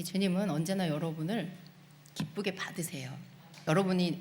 주님은 언제나 여러분을 기쁘게 받으세요. 여러분이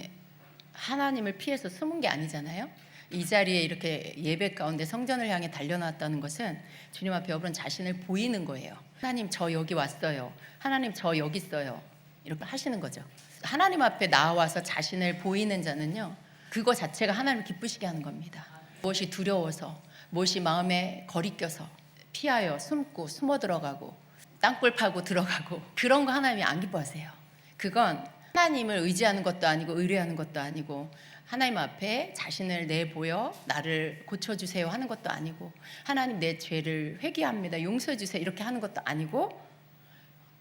하나님을 피해서 숨은 게 아니잖아요. 이 자리에 이렇게 예배 가운데 성전을 향해 달려나왔다는 것은 주님 앞에 여러분 자신을 보이는 거예요. 하나님 저 여기 왔어요. 하나님 저 여기 있어요. 이렇게 하시는 거죠. 하나님 앞에 나와서 자신을 보이는 자는요, 그거 자체가 하나님을 기쁘시게 하는 겁니다. 무엇이 두려워서, 무엇이 마음에 거리껴서 피하여 숨고 숨어 들어가고 땅굴 파고 들어가고 그런 거 하나님이 안 기뻐하세요. 그건 하나님을 의지하는 것도 아니고 의뢰하는 것도 아니고 하나님 앞에 자신을 내보여 나를 고쳐주세요 하는 것도 아니고 하나님 내 죄를 회개합니다 용서해 주세요 이렇게 하는 것도 아니고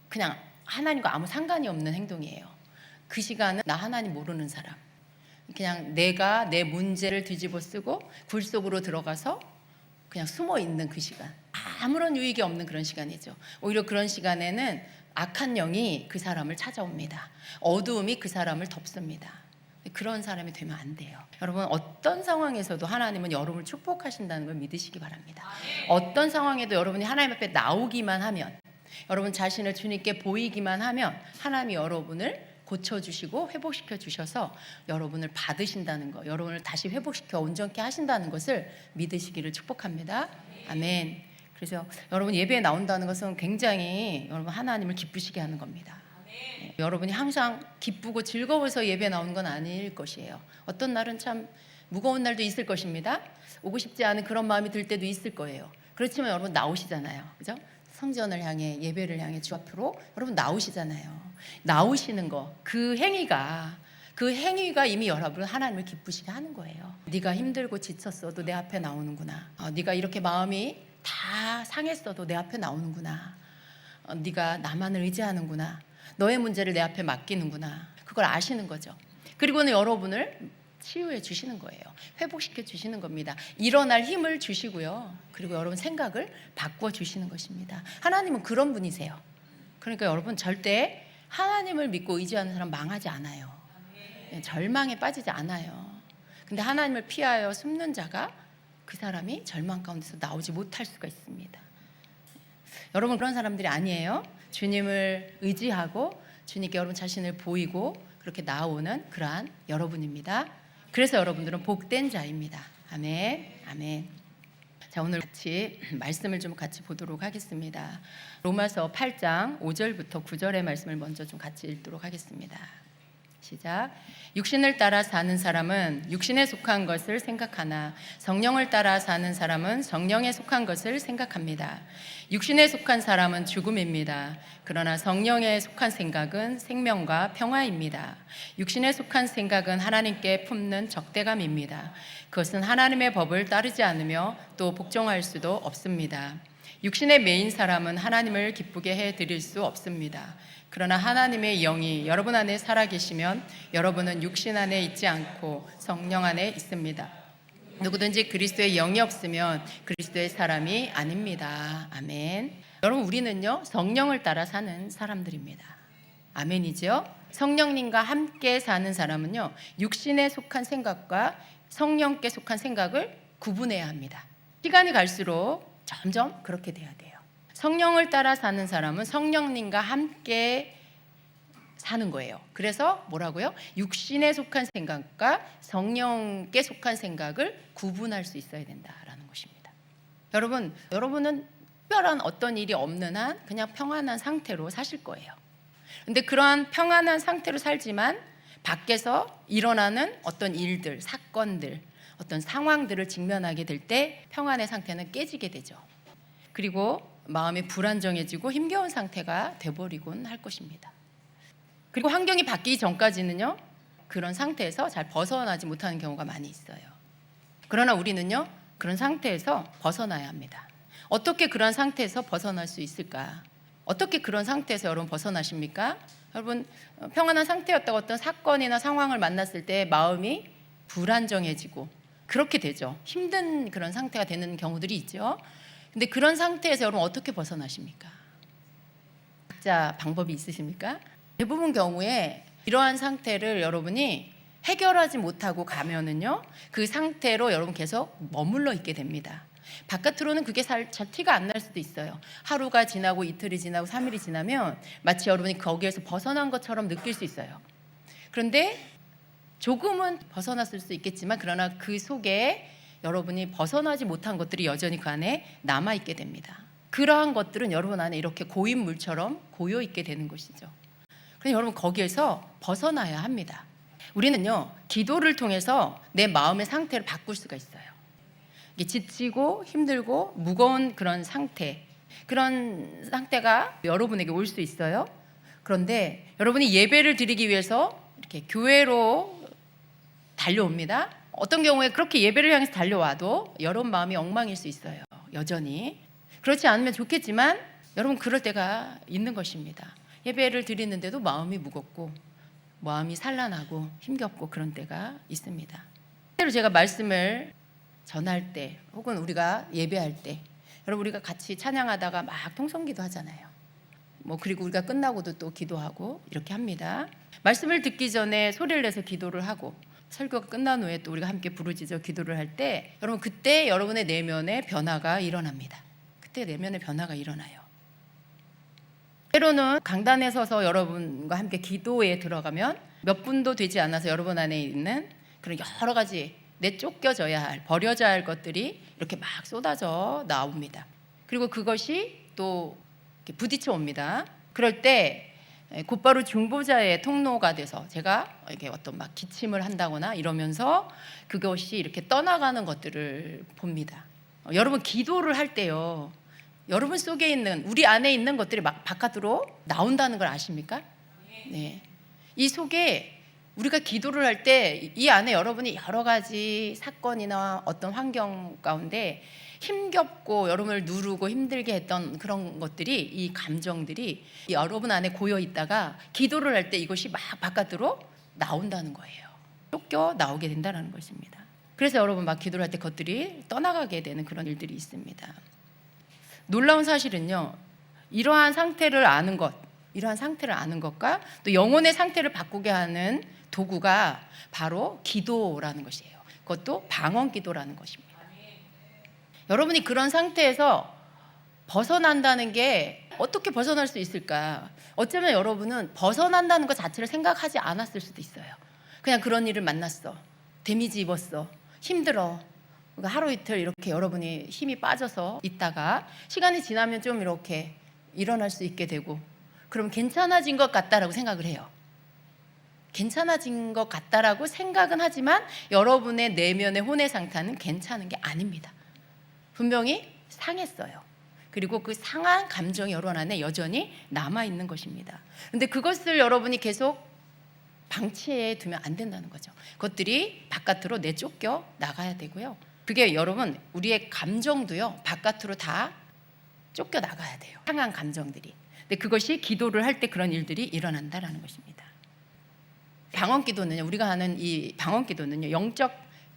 그냥 하나님과 아무 상관이 없는 행동이에요. 그 시간은 나 하나님 모르는 사람, 그냥 내가 내 문제를 뒤집어 쓰고 굴 속으로 들어가서 그냥 숨어 있는 그 시간, 아무런 유익이 없는 그런 시간이죠. 오히려 그런 시간에는 악한 영이 그 사람을 찾아옵니다. 어두움이 그 사람을 덮습니다. 그런 사람이 되면 안 돼요. 여러분, 어떤 상황에서도 하나님은 여러분을 축복하신다는 걸 믿으시기 바랍니다. 어떤 상황에도 여러분이 하나님 앞에 나오기만 하면, 여러분 자신을 주님께 보이기만 하면 하나님이 여러분을 고쳐주시고 회복시켜 주셔서 여러분을 받으신다는 거, 여러분을 다시 회복시켜 온전케 하신다는 것을 믿으시기를 축복합니다. 아멘. 그래서 여러분 예배에 나온다는 것은 굉장히 여러분 하나님을 기쁘시게 하는 겁니다. 네, 여러분이 항상 기쁘고 즐거워서 예배에 나오는 건 아닐 것이에요. 어떤 날은 참 무거운 날도 있을 것입니다. 오고 싶지 않은 그런 마음이 들 때도 있을 거예요. 그렇지만 여러분 나오시잖아요. 그죠? 성전을 향해 예배를 향해 주 앞으로 여러분 나오시잖아요. 나오시는 거, 그 행위가 이미 여러분 하나님을 기쁘시게 하는 거예요. 네가 힘들고 지쳤어도 내 앞에 나오는구나. 네가 이렇게 마음이 다 상했어도 내 앞에 나오는구나. 네가 나만을 의지하는구나. 너의 문제를 내 앞에 맡기는구나. 그걸 아시는 거죠. 그리고는 여러분을 치유해 주시는 거예요. 회복시켜 주시는 겁니다. 일어날 힘을 주시고요. 그리고 여러분 생각을 바꿔 주시는 것입니다. 하나님은 그런 분이세요. 그러니까 여러분 절대 하나님을 믿고 의지하는 사람 망하지 않아요. 절망에 빠지지 않아요. 근데 하나님을 피하여 숨는 자가 그 사람이 절망 가운데서 나오지 못할 수가 있습니다. 여러분 그런 사람들이 아니에요. 주님을 의지하고 주님께 여러분 자신을 보이고 그렇게 나오는 그러한 여러분입니다. 그래서 여러분들은 복된 자입니다. 아멘. 아멘. 자, 오늘 같이 말씀을 좀 같이 보도록 하겠습니다. 로마서 8장 5절부터 9절의 말씀을 먼저 좀 같이 읽도록 하겠습니다. 시작. 육신을 따라 사는 사람은 육신에 속한 것을 생각하나 성령을 따라 사는 사람은 성령에 속한 것을 생각합니다. 육신에 속한 사람은 죽음입니다. 그러나 성령에 속한 생각은 생명과 평화입니다. 육신에 속한 생각은 하나님께 품는 적대감입니다. 그것은 하나님의 법을 따르지 않으며 또 복종할 수도 없습니다. 육신의 매인 사람은 하나님을 기쁘게 해드릴 수 없습니다. 그러나 하나님의 영이 여러분 안에 살아계시면 여러분은 육신 안에 있지 않고 성령 안에 있습니다. 누구든지 그리스도의 영이 없으면 그리스도의 사람이 아닙니다. 아멘. 여러분 우리는요 성령을 따라 사는 사람들입니다. 아멘이죠? 성령님과 함께 사는 사람은요 육신에 속한 생각과 성령께 속한 생각을 구분해야 합니다. 시간이 갈수록 점점 그렇게 돼야 돼요. 성령을 따라 사는 사람은 성령님과 함께 사는 거예요. 그래서 뭐라고요? 육신에 속한 생각과 성령께 속한 생각을 구분할 수 있어야 된다라는 것입니다. 여러분은 특별한 어떤 일이 없는 한 그냥 평안한 상태로 사실 거예요. 근데 그러한 평안한 상태로 살지만 밖에서 일어나는 어떤 일들, 사건들, 어떤 상황들을 직면하게 될 때 평안의 상태는 깨지게 되죠. 그리고 마음이 불안정해지고 힘겨운 상태가 돼버리곤 할 것입니다. 그리고 환경이 바뀌기 전까지는요 그런 상태에서 잘 벗어나지 못하는 경우가 많이 있어요. 그러나 우리는요 그런 상태에서 벗어나야 합니다. 어떻게 그런 상태에서 벗어날 수 있을까? 어떻게 그런 상태에서 여러분 벗어나십니까? 여러분 평안한 상태였다가 어떤 사건이나 상황을 만났을 때 마음이 불안정해지고 그렇게 되죠. 힘든 그런 상태가 되는 경우들이 있죠. 근데 그런 상태에서 여러분 어떻게 벗어나십니까? 각자 방법이 있으십니까? 대부분 경우에 이러한 상태를 여러분이 해결하지 못하고 가면은요 그 상태로 여러분 계속 머물러 있게 됩니다. 바깥으로는 그게 잘 티가 안 날 수도 있어요. 하루가 지나고 이틀이 지나고 3일이 지나면 마치 여러분이 거기에서 벗어난 것처럼 느낄 수 있어요. 그런데 조금은 벗어났을 수 있겠지만 그러나 그 속에 여러분이 벗어나지 못한 것들이 여전히 그 안에 남아있게 됩니다. 그러한 것들은 여러분 안에 이렇게 고인 물처럼 고여있게 되는 것이죠. 그래서 여러분 거기에서 벗어나야 합니다. 우리는요, 기도를 통해서 내 마음의 상태를 바꿀 수가 있어요. 이게 지치고 힘들고 무거운 그런 상태가 여러분에게 올 수 있어요. 그런데 여러분이 예배를 드리기 위해서 이렇게 교회로 달려옵니다. 어떤 경우에 그렇게 예배를 향해서 달려와도 여러분 마음이 엉망일 수 있어요. 여전히. 그렇지 않으면 좋겠지만 여러분 그럴 때가 있는 것입니다. 예배를 드리는데도 마음이 무겁고 마음이 산란하고 힘겹고 그런 때가 있습니다. 실제로 제가 말씀을 전할 때 혹은 우리가 예배할 때 여러분 우리가 같이 찬양하다가 막 통성기도 하잖아요. 그리고 우리가 끝나고도 또 기도하고 이렇게 합니다. 말씀을 듣기 전에 소리를 내서 기도를 하고 설교가 끝난 후에 또 우리가 함께 부르짖어 기도를 할 때 여러분 그때 여러분의 내면의 변화가 일어납니다. 그때 내면의 변화가 일어나요. 때로는 강단에 서서 여러분과 함께 기도에 들어가면 몇 분도 되지 않아서 여러분 안에 있는 그런 여러 가지 내쫓겨져야 할, 버려져야 할 것들이 이렇게 막 쏟아져 나옵니다. 그리고 그것이 또 부딪혀 옵니다. 그럴 때 곧바로 중보자의 통로가 돼서 제가 이렇게 어떤 막 기침을 한다거나 이러면서 그것이 이렇게 떠나가는 것들을 봅니다. 여러분 기도를 할 때요, 여러분 속에 있는 우리 안에 있는 것들이 막 바깥으로 나온다는 걸 아십니까? 네. 이 속에 우리가 기도를 할 때 이 안에 여러분이 여러 가지 사건이나 어떤 환경 가운데 힘겹고 여러분을 누르고 힘들게 했던 그런 것들이, 이 감정들이 여러분 안에 고여 있다가 기도를 할 때 이것이 막 바깥으로 나온다는 거예요. 쫓겨 나오게 된다는 것입니다. 그래서 여러분 막 기도를 할 때 그것들이 떠나가게 되는 그런 일들이 있습니다. 놀라운 사실은요, 이러한 상태를 아는 것과 또 영혼의 상태를 바꾸게 하는 도구가 바로 기도라는 것이에요. 그것도 방언 기도라는 것입니다. 여러분이 그런 상태에서 벗어난다는 게 어떻게 벗어날 수 있을까? 어쩌면 여러분은 벗어난다는 것 자체를 생각하지 않았을 수도 있어요. 그냥 그런 일을 만났어, 데미지 입었어, 힘들어, 그러니까 하루 이틀 이렇게 여러분이 힘이 빠져서 있다가 시간이 지나면 좀 이렇게 일어날 수 있게 되고 그럼 괜찮아진 것 같다라고 생각을 해요. 괜찮아진 것 같다라고 생각은 하지만 여러분의 내면의 혼의 상태는 괜찮은 게 아닙니다. 분명히 상했어요. 그리고 그 상한 감정이 여러분 안에 여전히 남아있는 것입니다. 그런데 그것을 여러분이 계속 방치해 두면 안 된다는 거죠. 그것들이 바깥으로 내쫓겨 나가야 되고요. 그게 여러분 우리의 감정도요, 바깥으로 다 쫓겨 나가야 돼요. 상한 감정들이. 근데 그것이 기도를 할 때 그런 일들이 일어난다라는 것입니다. 방언 기도는요, 우리가 하는 이 방언 기도는요, 영적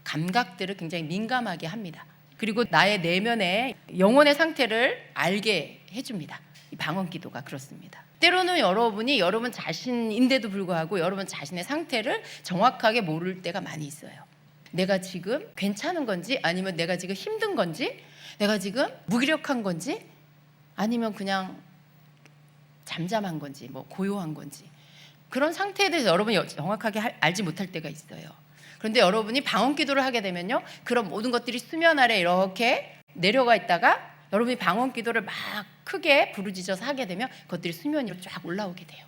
감각들을 굉장히 민감하게 합니다. 그리고 나의 내면의 영혼의 상태를 알게 해줍니다. 이 방언 기도가 그렇습니다. 때로는 여러분이 여러분 자신인데도 불구하고 여러분 자신의 상태를 정확하게 모를 때가 많이 있어요. 내가 지금 괜찮은 건지, 아니면 내가 지금 힘든 건지, 내가 지금 무기력한 건지, 아니면 그냥 잠잠한 건지, 고요한 건지, 그런 상태에 대해서 여러분이 정확하게 알지 못할 때가 있어요. 그런데 여러분이 방언 기도를 하게 되면요, 그런 모든 것들이 수면 아래 이렇게 내려가 있다가 여러분이 방언 기도를 막 크게 부르짖어서 하게 되면 그것들이 수면 위로 쫙 올라오게 돼요.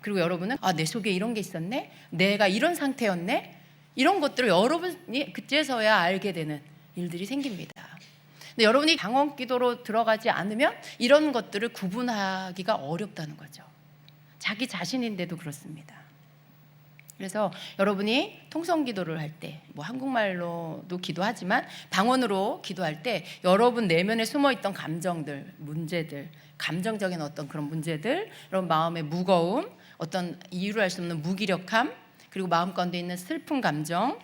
그리고 여러분은 내 속에 이런 게 있었네, 내가 이런 상태였네, 이런 것들을 여러분이 그때서야 알게 되는 일들이 생깁니다. 근데 여러분이 방언 기도로 들어가지 않으면 이런 것들을 구분하기가 어렵다는 거죠. 자기 자신인데도 그렇습니다. 그래서 여러분이 통성 기도를 할 때, 한국말로도 기도하지만 방언으로 기도할 때 여러분 내면에 숨어있던 감정들, 문제들, 감정적인 어떤 그런 문제들, 여러분 마음의 무거움, 어떤 이유를 알 수 없는 무기력함, 그리고 마음 가운데 있는 슬픈 감정,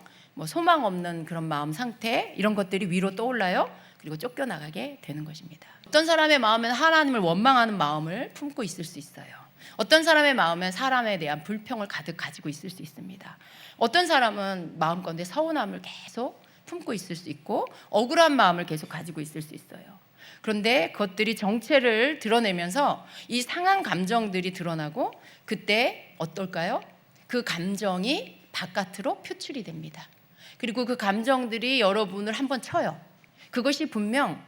소망 없는 그런 마음 상태, 이런 것들이 위로 떠올라요. 그리고 쫓겨나가게 되는 것입니다. 어떤 사람의 마음은 하나님을 원망하는 마음을 품고 있을 수 있어요. 어떤 사람의 마음은 사람에 대한 불평을 가득 가지고 있을 수 있습니다. 어떤 사람은 마음 가운데 서운함을 계속 품고 있을 수 있고 억울한 마음을 계속 가지고 있을 수 있어요. 그런데 그것들이 정체를 드러내면서 이 상한 감정들이 드러나고 그때 어떨까요? 그 감정이 바깥으로 표출이 됩니다. 그리고 그 감정들이 여러분을 한번 쳐요. 그것이 분명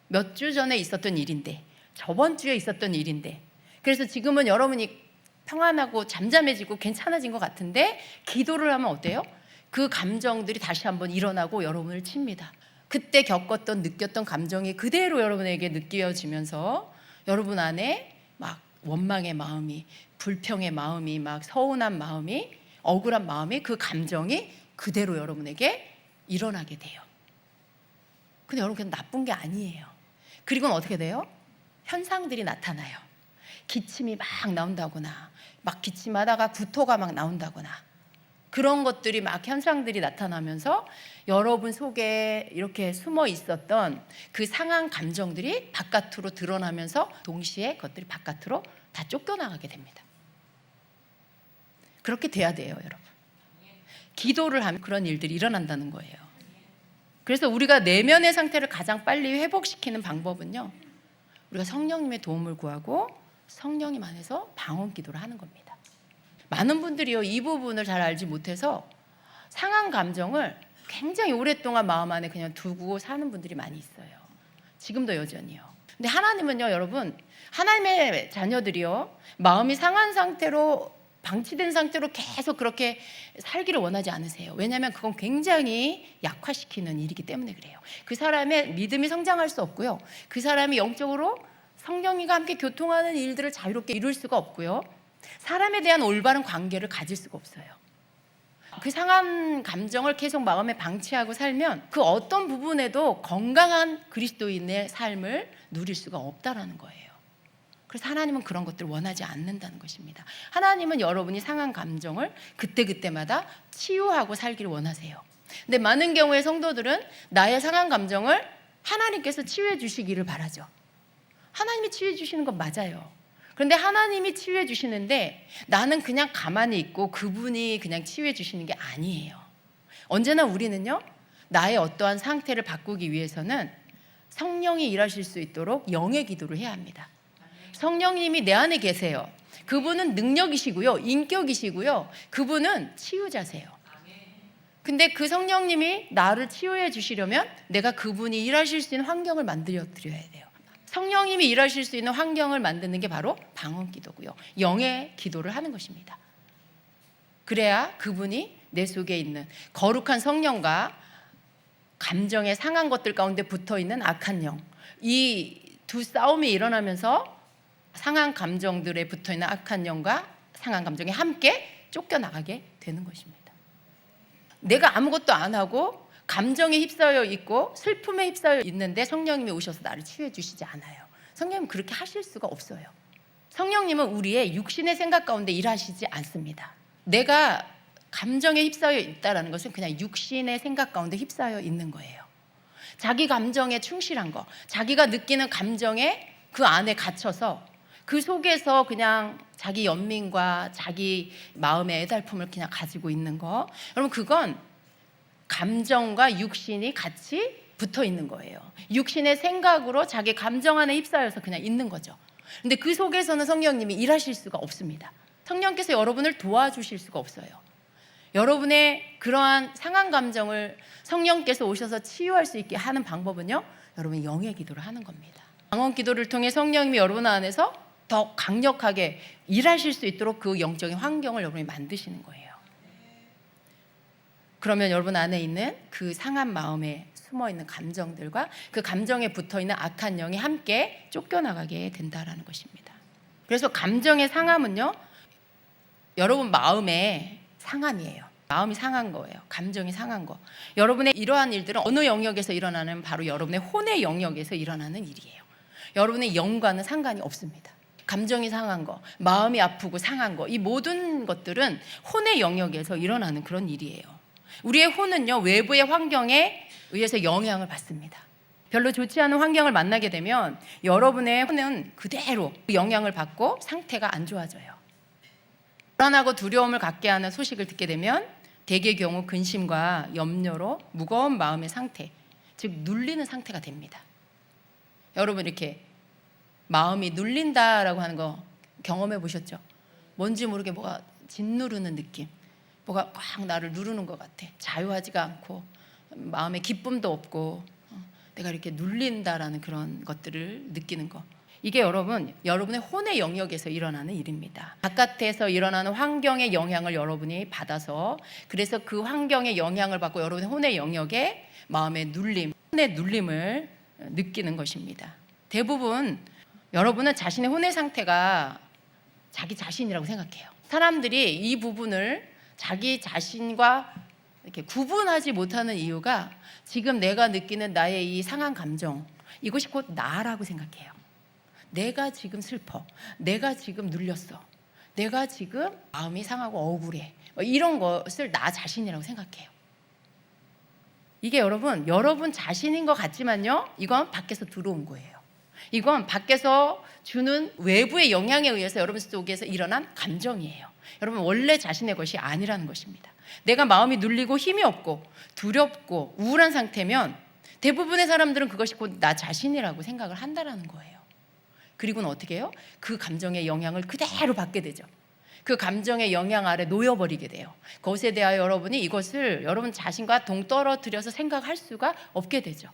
몇 주 전에 있었던 일인데, 저번 주에 있었던 일인데, 그래서 지금은 여러분이 평안하고 잠잠해지고 괜찮아진 것 같은데 기도를 하면 어때요? 그 감정들이 다시 한번 일어나고 여러분을 칩니다. 그때 겪었던 느꼈던 감정이 그대로 여러분에게 느껴지면서 여러분 안에 막 원망의 마음이, 불평의 마음이, 막 서운한 마음이, 억울한 마음이, 그 감정이 그대로 여러분에게 일어나게 돼요. 근데 여러분 그냥 나쁜 게 아니에요. 그리고는 어떻게 돼요? 현상들이 나타나요. 기침이 막 나온다거나, 막 기침하다가 구토가 막 나온다거나, 그런 것들이 막 현상들이 나타나면서 여러분 속에 이렇게 숨어 있었던 그 상한 감정들이 바깥으로 드러나면서 동시에 그것들이 바깥으로 다 쫓겨나가게 됩니다. 그렇게 돼야 돼요, 여러분. 기도를 하면 그런 일들이 일어난다는 거예요. 그래서 우리가 내면의 상태를 가장 빨리 회복시키는 방법은요, 우리가 성령님의 도움을 구하고 성령님 안에서 방언 기도를 하는 겁니다. 많은 분들이요, 이 부분을 잘 알지 못해서 상한 감정을 굉장히 오랫동안 마음 안에 그냥 두고 사는 분들이 많이 있어요. 지금도 여전히요. 근데 하나님은요, 여러분, 하나님의 자녀들이요, 마음이 상한 상태로, 방치된 상태로 계속 그렇게 살기를 원하지 않으세요. 왜냐하면 그건 굉장히 약화시키는 일이기 때문에 그래요. 그 사람의 믿음이 성장할 수 없고요, 그 사람이 영적으로 성령님과 함께 교통하는 일들을 자유롭게 이룰 수가 없고요, 사람에 대한 올바른 관계를 가질 수가 없어요. 그 상한 감정을 계속 마음에 방치하고 살면 그 어떤 부분에도 건강한 그리스도인의 삶을 누릴 수가 없다라는 거예요. 그래서 하나님은 그런 것들을 원하지 않는다는 것입니다. 하나님은 여러분이 상한 감정을 그때그때마다 치유하고 살기를 원하세요. 근데 많은 경우에 성도들은 나의 상한 감정을 하나님께서 치유해 주시기를 바라죠. 하나님이 치유해 주시는 건 맞아요. 그런데 하나님이 치유해 주시는데 나는 그냥 가만히 있고 그분이 그냥 치유해 주시는 게 아니에요. 언제나 우리는요, 나의 어떠한 상태를 바꾸기 위해서는 성령이 일하실 수 있도록 영의 기도를 해야 합니다. 성령님이 내 안에 계세요. 그분은 능력이시고요, 인격이시고요, 그분은 치유자세요. 근데 그 성령님이 나를 치유해 주시려면 내가 그분이 일하실 수 있는 환경을 만들어 드려야 돼요. 성령님이 일하실 수 있는 환경을 만드는 게 바로 방언 기도고요, 영의 기도를 하는 것입니다. 그래야 그분이 내 속에 있는 거룩한 성령과 감정의 상한 것들 가운데 붙어있는 악한 영, 이 두 싸움이 일어나면서 상한 감정들에 붙어있는 악한 영과 상한 감정이 함께 쫓겨나가게 되는 것입니다. 내가 아무것도 안 하고 감정에 휩싸여 있고 슬픔에 휩싸여 있는데 성령님이 오셔서 나를 치유해 주시지 않아요. 성령님은 그렇게 하실 수가 없어요. 성령님은 우리의 육신의 생각 가운데 일하시지 않습니다. 내가 감정에 휩싸여 있다는 것은 그냥 육신의 생각 가운데 휩싸여 있는 거예요. 자기 감정에 충실한 거, 자기가 느끼는 감정에 그 안에 갇혀서 그 속에서 그냥 자기 연민과 자기 마음의 애달픔을 그냥 가지고 있는 거, 여러분 그건 감정과 육신이 같이 붙어 있는 거예요. 육신의 생각으로 자기 감정 안에 휩싸여서 그냥 있는 거죠. 근데 그 속에서는 성령님이 일하실 수가 없습니다. 성령께서 여러분을 도와주실 수가 없어요. 여러분의 그러한 상한 감정을 성령께서 오셔서 치유할 수 있게 하는 방법은요, 여러분이 영의 기도를 하는 겁니다. 방언 기도를 통해 성령님이 여러분 안에서 더 강력하게 일하실 수 있도록 그 영적인 환경을 여러분이 만드시는 거예요. 그러면 여러분 안에 있는 그 상한 마음에 숨어있는 감정들과 그 감정에 붙어있는 악한 영이 함께 쫓겨나가게 된다는 것입니다. 그래서 감정의 상함은요, 여러분 마음의 상함이에요. 마음이 상한 거예요. 감정이 상한 거. 여러분의 이러한 일들은 어느 영역에서 일어나는, 바로 여러분의 혼의 영역에서 일어나는 일이에요. 여러분의 영과는 상관이 없습니다. 감정이 상한 거, 마음이 아프고 상한 거, 이 모든 것들은 혼의 영역에서 일어나는 그런 일이에요. 우리의 혼은요, 외부의 환경에 의해서 영향을 받습니다. 별로 좋지 않은 환경을 만나게 되면 여러분의 혼은 그대로 그 영향을 받고 상태가 안 좋아져요. 불안하고 두려움을 갖게 하는 소식을 듣게 되면 대개의 경우 근심과 염려로 무거운 마음의 상태, 즉 눌리는 상태가 됩니다. 여러분 이렇게 마음이 눌린다라고 하는 거 경험해 보셨죠? 뭔지 모르게 뭐가 짓누르는 느낌, 뭐가 꽉 나를 누르는 것 같아. 자유하지가 않고 마음에 기쁨도 없고 내가 이렇게 눌린다라는 그런 것들을 느끼는 거. 이게 여러분의 혼의 영역에서 일어나는 일입니다. 바깥에서 일어나는 환경의 영향을 여러분이 받아서, 그래서 그 환경의 영향을 받고 여러분의 혼의 영역에 마음의 눌림, 혼의 눌림을 느끼는 것입니다. 대부분 여러분은 자신의 혼의 상태가 자기 자신이라고 생각해요. 사람들이 이 부분을 자기 자신과 이렇게 구분하지 못하는 이유가 지금 내가 느끼는 나의 이 상한 감정, 이것이 곧 나라고 생각해요. 내가 지금 슬퍼, 내가 지금 눌렸어, 내가 지금 마음이 상하고 억울해, 이런 것을 나 자신이라고 생각해요. 이게 여러분 자신인 것 같지만요, 이건 밖에서 들어온 거예요. 이건 밖에서 주는 외부의 영향에 의해서 여러분 속에서 일어난 감정이에요. 여러분 원래 자신의 것이 아니라는 것입니다. 내가 마음이 눌리고 힘이 없고 두렵고 우울한 상태면 대부분의 사람들은 그것이 곧 나 자신이라고 생각을 한다라는 거예요. 그리고는 어떻게 해요? 그 감정의 영향을 그대로 받게 되죠. 그 감정의 영향 아래 놓여버리게 돼요. 그것에 대하여 여러분이 이것을 여러분 자신과 동떨어뜨려서 생각할 수가 없게 되죠.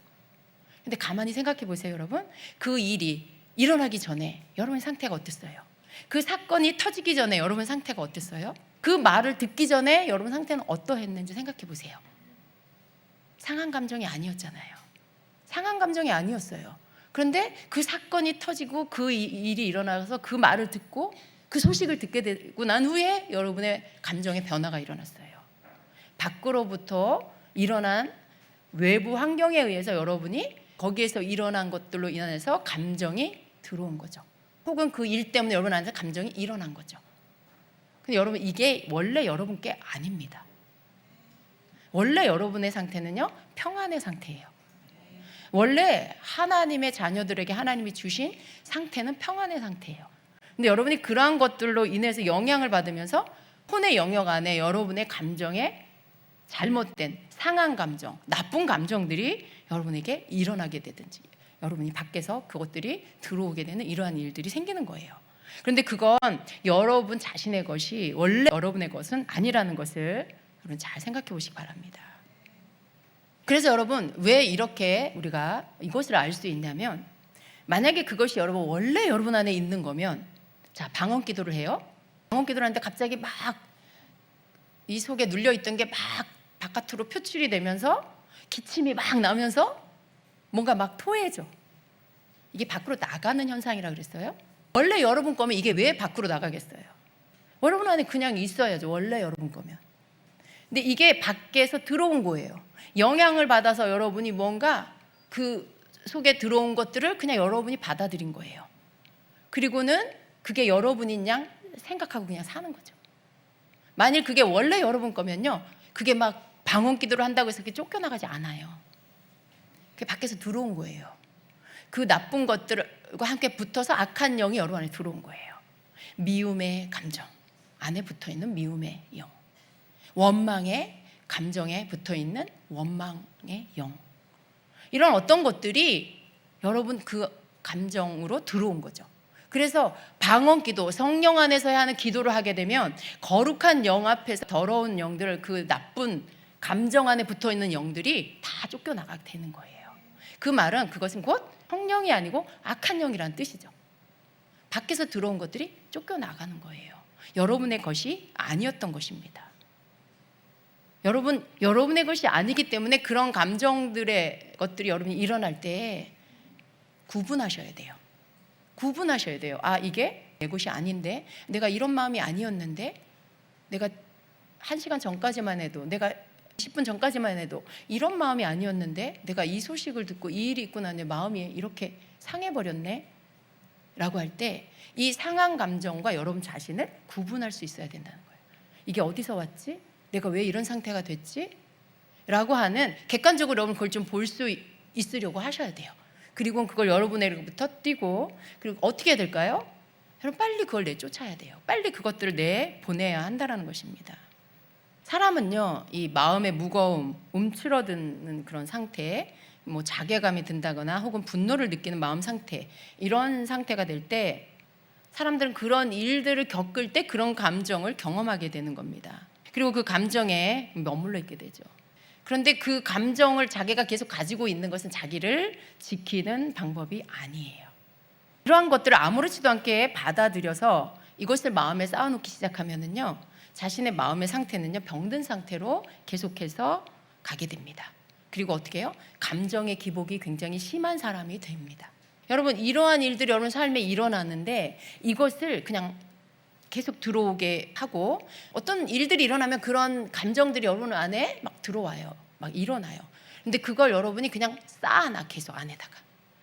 근데 가만히 생각해 보세요, 여러분. 그 일이 일어나기 전에 여러분의 상태가 어땠어요? 그 사건이 터지기 전에 여러분 상태가 어땠어요? 그 말을 듣기 전에 여러분 상태는 어떠했는지 생각해 보세요. 상한 감정이 아니었잖아요. 상한 감정이 아니었어요. 그런데 그 사건이 터지고 그 일이 일어나서 그 말을 듣고 그 소식을 듣게 되고 난 후에 여러분의 감정의 변화가 일어났어요. 밖으로부터 일어난 외부 환경에 의해서 여러분이 거기에서 일어난 것들로 인해서 감정이 들어온 거죠. 혹은 그 일 때문에 여러분한테 감정이 일어난 거죠. 근데 여러분 이게 원래 여러분께 아닙니다. 원래 여러분의 상태는요, 평안의 상태예요. 원래 하나님의 자녀들에게 하나님이 주신 상태는 평안의 상태예요. 근데 여러분이 그러한 것들로 인해서 영향을 받으면서 혼의 영역 안에 여러분의 감정에 잘못된 상한 감정, 나쁜 감정들이 여러분에게 일어나게 되든지 여러분이 밖에서 그것들이 들어오게 되는 이러한 일들이 생기는 거예요. 그런데 그건 여러분 자신의 것이 원래 여러분의 것은 아니라는 것을 여러분 잘 생각해 보시기 바랍니다. 그래서 여러분 왜 이렇게 우리가 이것을 알 수 있냐면, 만약에 그것이 여러분 원래 여러분 안에 있는 거면, 자, 방언 기도를 해요. 방언 기도를 하는데 갑자기 막 이 속에 눌려있던 게 막 바깥으로 표출이 되면서 기침이 막 나면서 뭔가 막 토해져. 이게 밖으로 나가는 현상이라 그랬어요. 원래 여러분 거면 이게 왜 밖으로 나가겠어요? 여러분 안에 그냥 있어야죠. 원래 여러분 거면. 근데 이게 밖에서 들어온 거예요. 영향을 받아서 여러분이 뭔가 그 속에 들어온 것들을 그냥 여러분이 받아들인 거예요. 그리고는 그게 여러분인 양 생각하고 그냥 사는 거죠. 만일 그게 원래 여러분 거면요, 그게 막 방언 기도를 한다고 해서 그게 쫓겨나가지 않아요. 그게 밖에서 들어온 거예요. 그 나쁜 것들과 함께 붙어서 악한 영이 여러분 안에 들어온 거예요. 미움의 감정 안에 붙어있는 미움의 영, 원망의 감정에 붙어있는 원망의 영, 이런 어떤 것들이 여러분 그 감정으로 들어온 거죠. 그래서 방언 기도, 성령 안에서 하는 기도를 하게 되면 거룩한 영 앞에서 더러운 영들, 그 나쁜 감정 안에 붙어있는 영들이 다 쫓겨나가게 되는 거예요. 그 말은 그것은 곧 성령이 아니고 악한 영이라는 뜻이죠. 밖에서 들어온 것들이 쫓겨나가는 거예요. 여러분의 것이 아니었던 것입니다. 여러분의 것이 아니기 때문에 그런 감정들의 것들이 여러분이 일어날 때 구분하셔야 돼요. 구분하셔야 돼요. 아, 이게 내 것이 아닌데, 내가 이런 마음이 아니었는데, 내가 1시간 전까지만 해도, 내가 10분 전까지만 해도 이런 마음이 아니었는데 내가 이 소식을 듣고 이 일이 있고 나니 마음이 이렇게 상해버렸네 라고 할 때 이 상한 감정과 여러분 자신을 구분할 수 있어야 된다는 거예요. 이게 어디서 왔지? 내가 왜 이런 상태가 됐지? 라고 하는 객관적으로 여러분 그걸 좀 볼 수 있으려고 하셔야 돼요. 그리고 그걸 여러분에게부터 띄고, 그리고 어떻게 해야 될까요? 여러분 빨리 그걸 내쫓아야 돼요. 빨리 그것들을 내보내야 한다는 것입니다. 사람은요, 이 마음의 무거움, 움츠러드는 그런 상태, 뭐 자괴감이 든다거나 혹은 분노를 느끼는 마음 상태, 이런 상태가 될 때 사람들은 그런 일들을 겪을 때 그런 감정을 경험하게 되는 겁니다. 그리고 그 감정에 머물러 있게 되죠. 그런데 그 감정을 자기가 계속 가지고 있는 것은 자기를 지키는 방법이 아니에요. 이러한 것들을 아무렇지도 않게 받아들여서 이것을 마음에 쌓아놓기 시작하면은요, 자신의 마음의 상태는요, 병든 상태로 계속해서 가게 됩니다. 그리고 어떻게 해요? 감정의 기복이 굉장히 심한 사람이 됩니다. 여러분, 이러한 일들이 여러분 삶에 일어나는데 이것을 그냥 계속 들어오게 하고, 어떤 일들이 일어나면 그런 감정들이 여러분 안에 막 들어와요. 막 일어나요. 근데 그걸 여러분이 그냥 쌓아놔. 계속 안에다가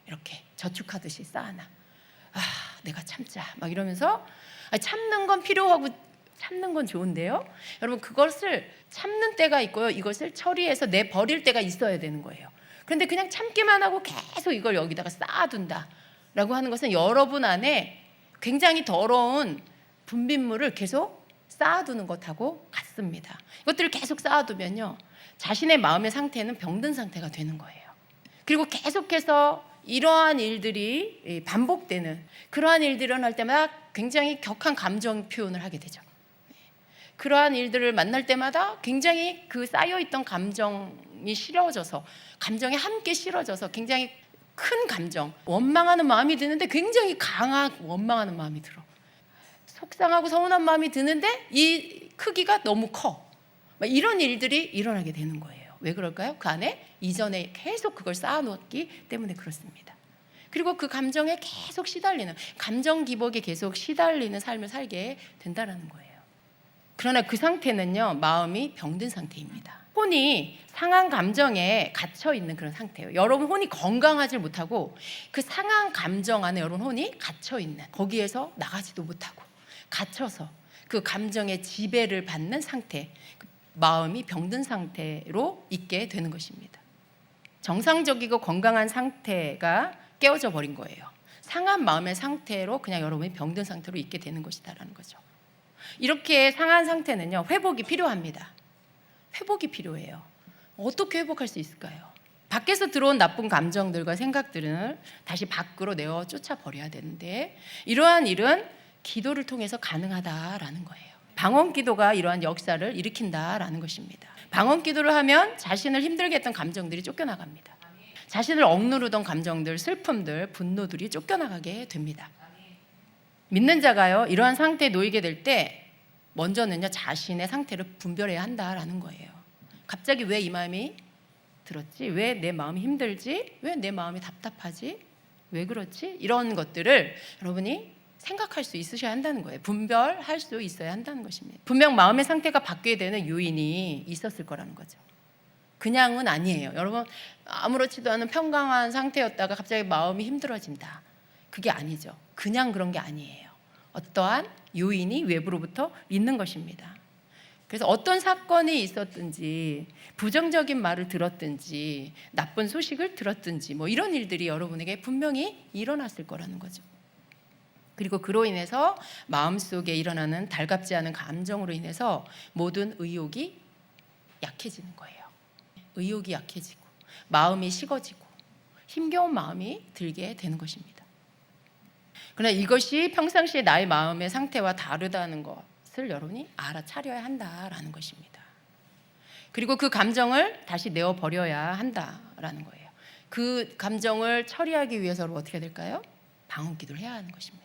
이렇게 저축하듯이 쌓아놔. 내가 참자 막 이러면서, 참는 건 필요하고 참는 건 좋은데요, 여러분, 그것을 참는 때가 있고요, 이것을 처리해서 내버릴 때가 있어야 되는 거예요. 그런데 그냥 참기만 하고 계속 이걸 여기다가 쌓아둔다 라고 하는 것은 여러분 안에 굉장히 더러운 분비물을 계속 쌓아두는 것하고 같습니다. 이것들을 계속 쌓아두면요, 자신의 마음의 상태는 병든 상태가 되는 거예요. 그리고 계속해서 이러한 일들이 반복되는, 그러한 일들이 일어날 때마다 굉장히 격한 감정 표현을 하게 되죠. 그러한 일들을 만날 때마다 굉장히 그 쌓여있던 감정이 실어져서, 감정이 함께 실어져서 굉장히 큰 감정, 원망하는 마음이 드는데 굉장히 강하게 원망하는 마음이 들어. 속상하고 서운한 마음이 드는데 이 크기가 너무 커. 이런 일들이 일어나게 되는 거예요. 왜 그럴까요? 그 안에 이전에 계속 그걸 쌓아놓았기 때문에 그렇습니다. 그리고 그 감정에 계속 시달리는, 감정 기복에 계속 시달리는 삶을 살게 된다는 거예요. 그러나 그 상태는요, 마음이 병든 상태입니다. 혼이 상한 감정에 갇혀 있는 그런 상태예요. 여러분, 혼이 건강하지 못하고 그 상한 감정 안에 여러분 혼이 갇혀 있는, 거기에서 나가지도 못하고 갇혀서 그 감정의 지배를 받는 상태, 마음이 병든 상태로 있게 되는 것입니다. 정상적이고 건강한 상태가 깨어져 버린 거예요. 상한 마음의 상태로 그냥 여러분이 병든 상태로 있게 되는 것이다라는 거죠. 이렇게 상한 상태는요, 회복이 필요합니다. 회복이 필요해요. 어떻게 회복할 수 있을까요? 밖에서 들어온 나쁜 감정들과 생각들을 다시 밖으로 내어 쫓아버려야 되는데, 이러한 일은 기도를 통해서 가능하다라는 거예요. 방언 기도가 이러한 역사를 일으킨다라는 것입니다. 방언 기도를 하면 자신을 힘들게 했던 감정들이 쫓겨나갑니다. 자신을 억누르던 감정들, 슬픔들, 분노들이 쫓겨나가게 됩니다. 믿는 자가요, 이러한 상태에 놓이게 될 때 먼저는요, 자신의 상태를 분별해야 한다라는 거예요. 갑자기 왜 이 마음이 들었지? 왜 내 마음이 힘들지? 왜 내 마음이 답답하지? 왜 그렇지? 이런 것들을 여러분이 생각할 수 있으셔야 한다는 거예요. 분별할 수 있어야 한다는 것입니다. 분명 마음의 상태가 바뀌게 되는 요인이 있었을 거라는 거죠. 그냥은 아니에요. 여러분, 아무렇지도 않은 평강한 상태였다가 갑자기 마음이 힘들어진다, 그게 아니죠. 그냥 그런 게 아니에요. 어떠한 요인이 외부로부터 있는 것입니다. 그래서 어떤 사건이 있었든지, 부정적인 말을 들었든지, 나쁜 소식을 들었든지, 뭐 이런 일들이 여러분에게 분명히 일어났을 거라는 거죠. 그리고 그로 인해서 마음속에 일어나는 달갑지 않은 감정으로 인해서 모든 의욕이 약해지는 거예요. 의욕이 약해지고 마음이 식어지고 힘겨운 마음이 들게 되는 것입니다. 그러나 이것이 평상시에 나의 마음의 상태와 다르다는 것을 여러분이 알아차려야 한다라는 것입니다. 그리고 그 감정을 다시 내어버려야 한다라는 거예요. 그 감정을 처리하기 위해서는 어떻게 해야 될까요? 방언 기도를 해야 하는 것입니다.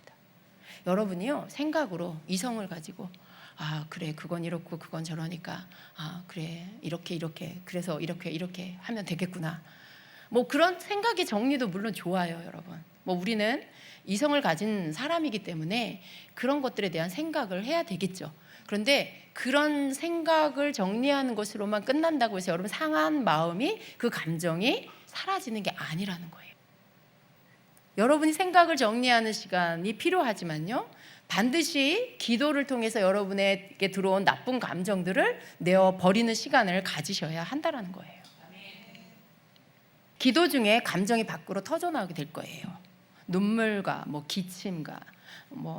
여러분이요, 생각으로 이성을 가지고 그래, 그건 이렇고 그건 저러니까 그래, 이렇게 그래서 이렇게 하면 되겠구나, 뭐 그런 생각의 정리도 물론 좋아요. 여러분, 뭐 우리는 이성을 가진 사람이기 때문에 그런 것들에 대한 생각을 해야 되겠죠. 그런데 그런 생각을 정리하는 것으로만 끝난다고 해서 여러분 상한 마음이, 그 감정이 사라지는 게 아니라는 거예요. 여러분이 생각을 정리하는 시간이 필요하지만요, 반드시 기도를 통해서 여러분에게 들어온 나쁜 감정들을 내어버리는 시간을 가지셔야 한다는 거예요. 기도 중에 감정이 밖으로 터져나오게 될 거예요. 눈물과 기침과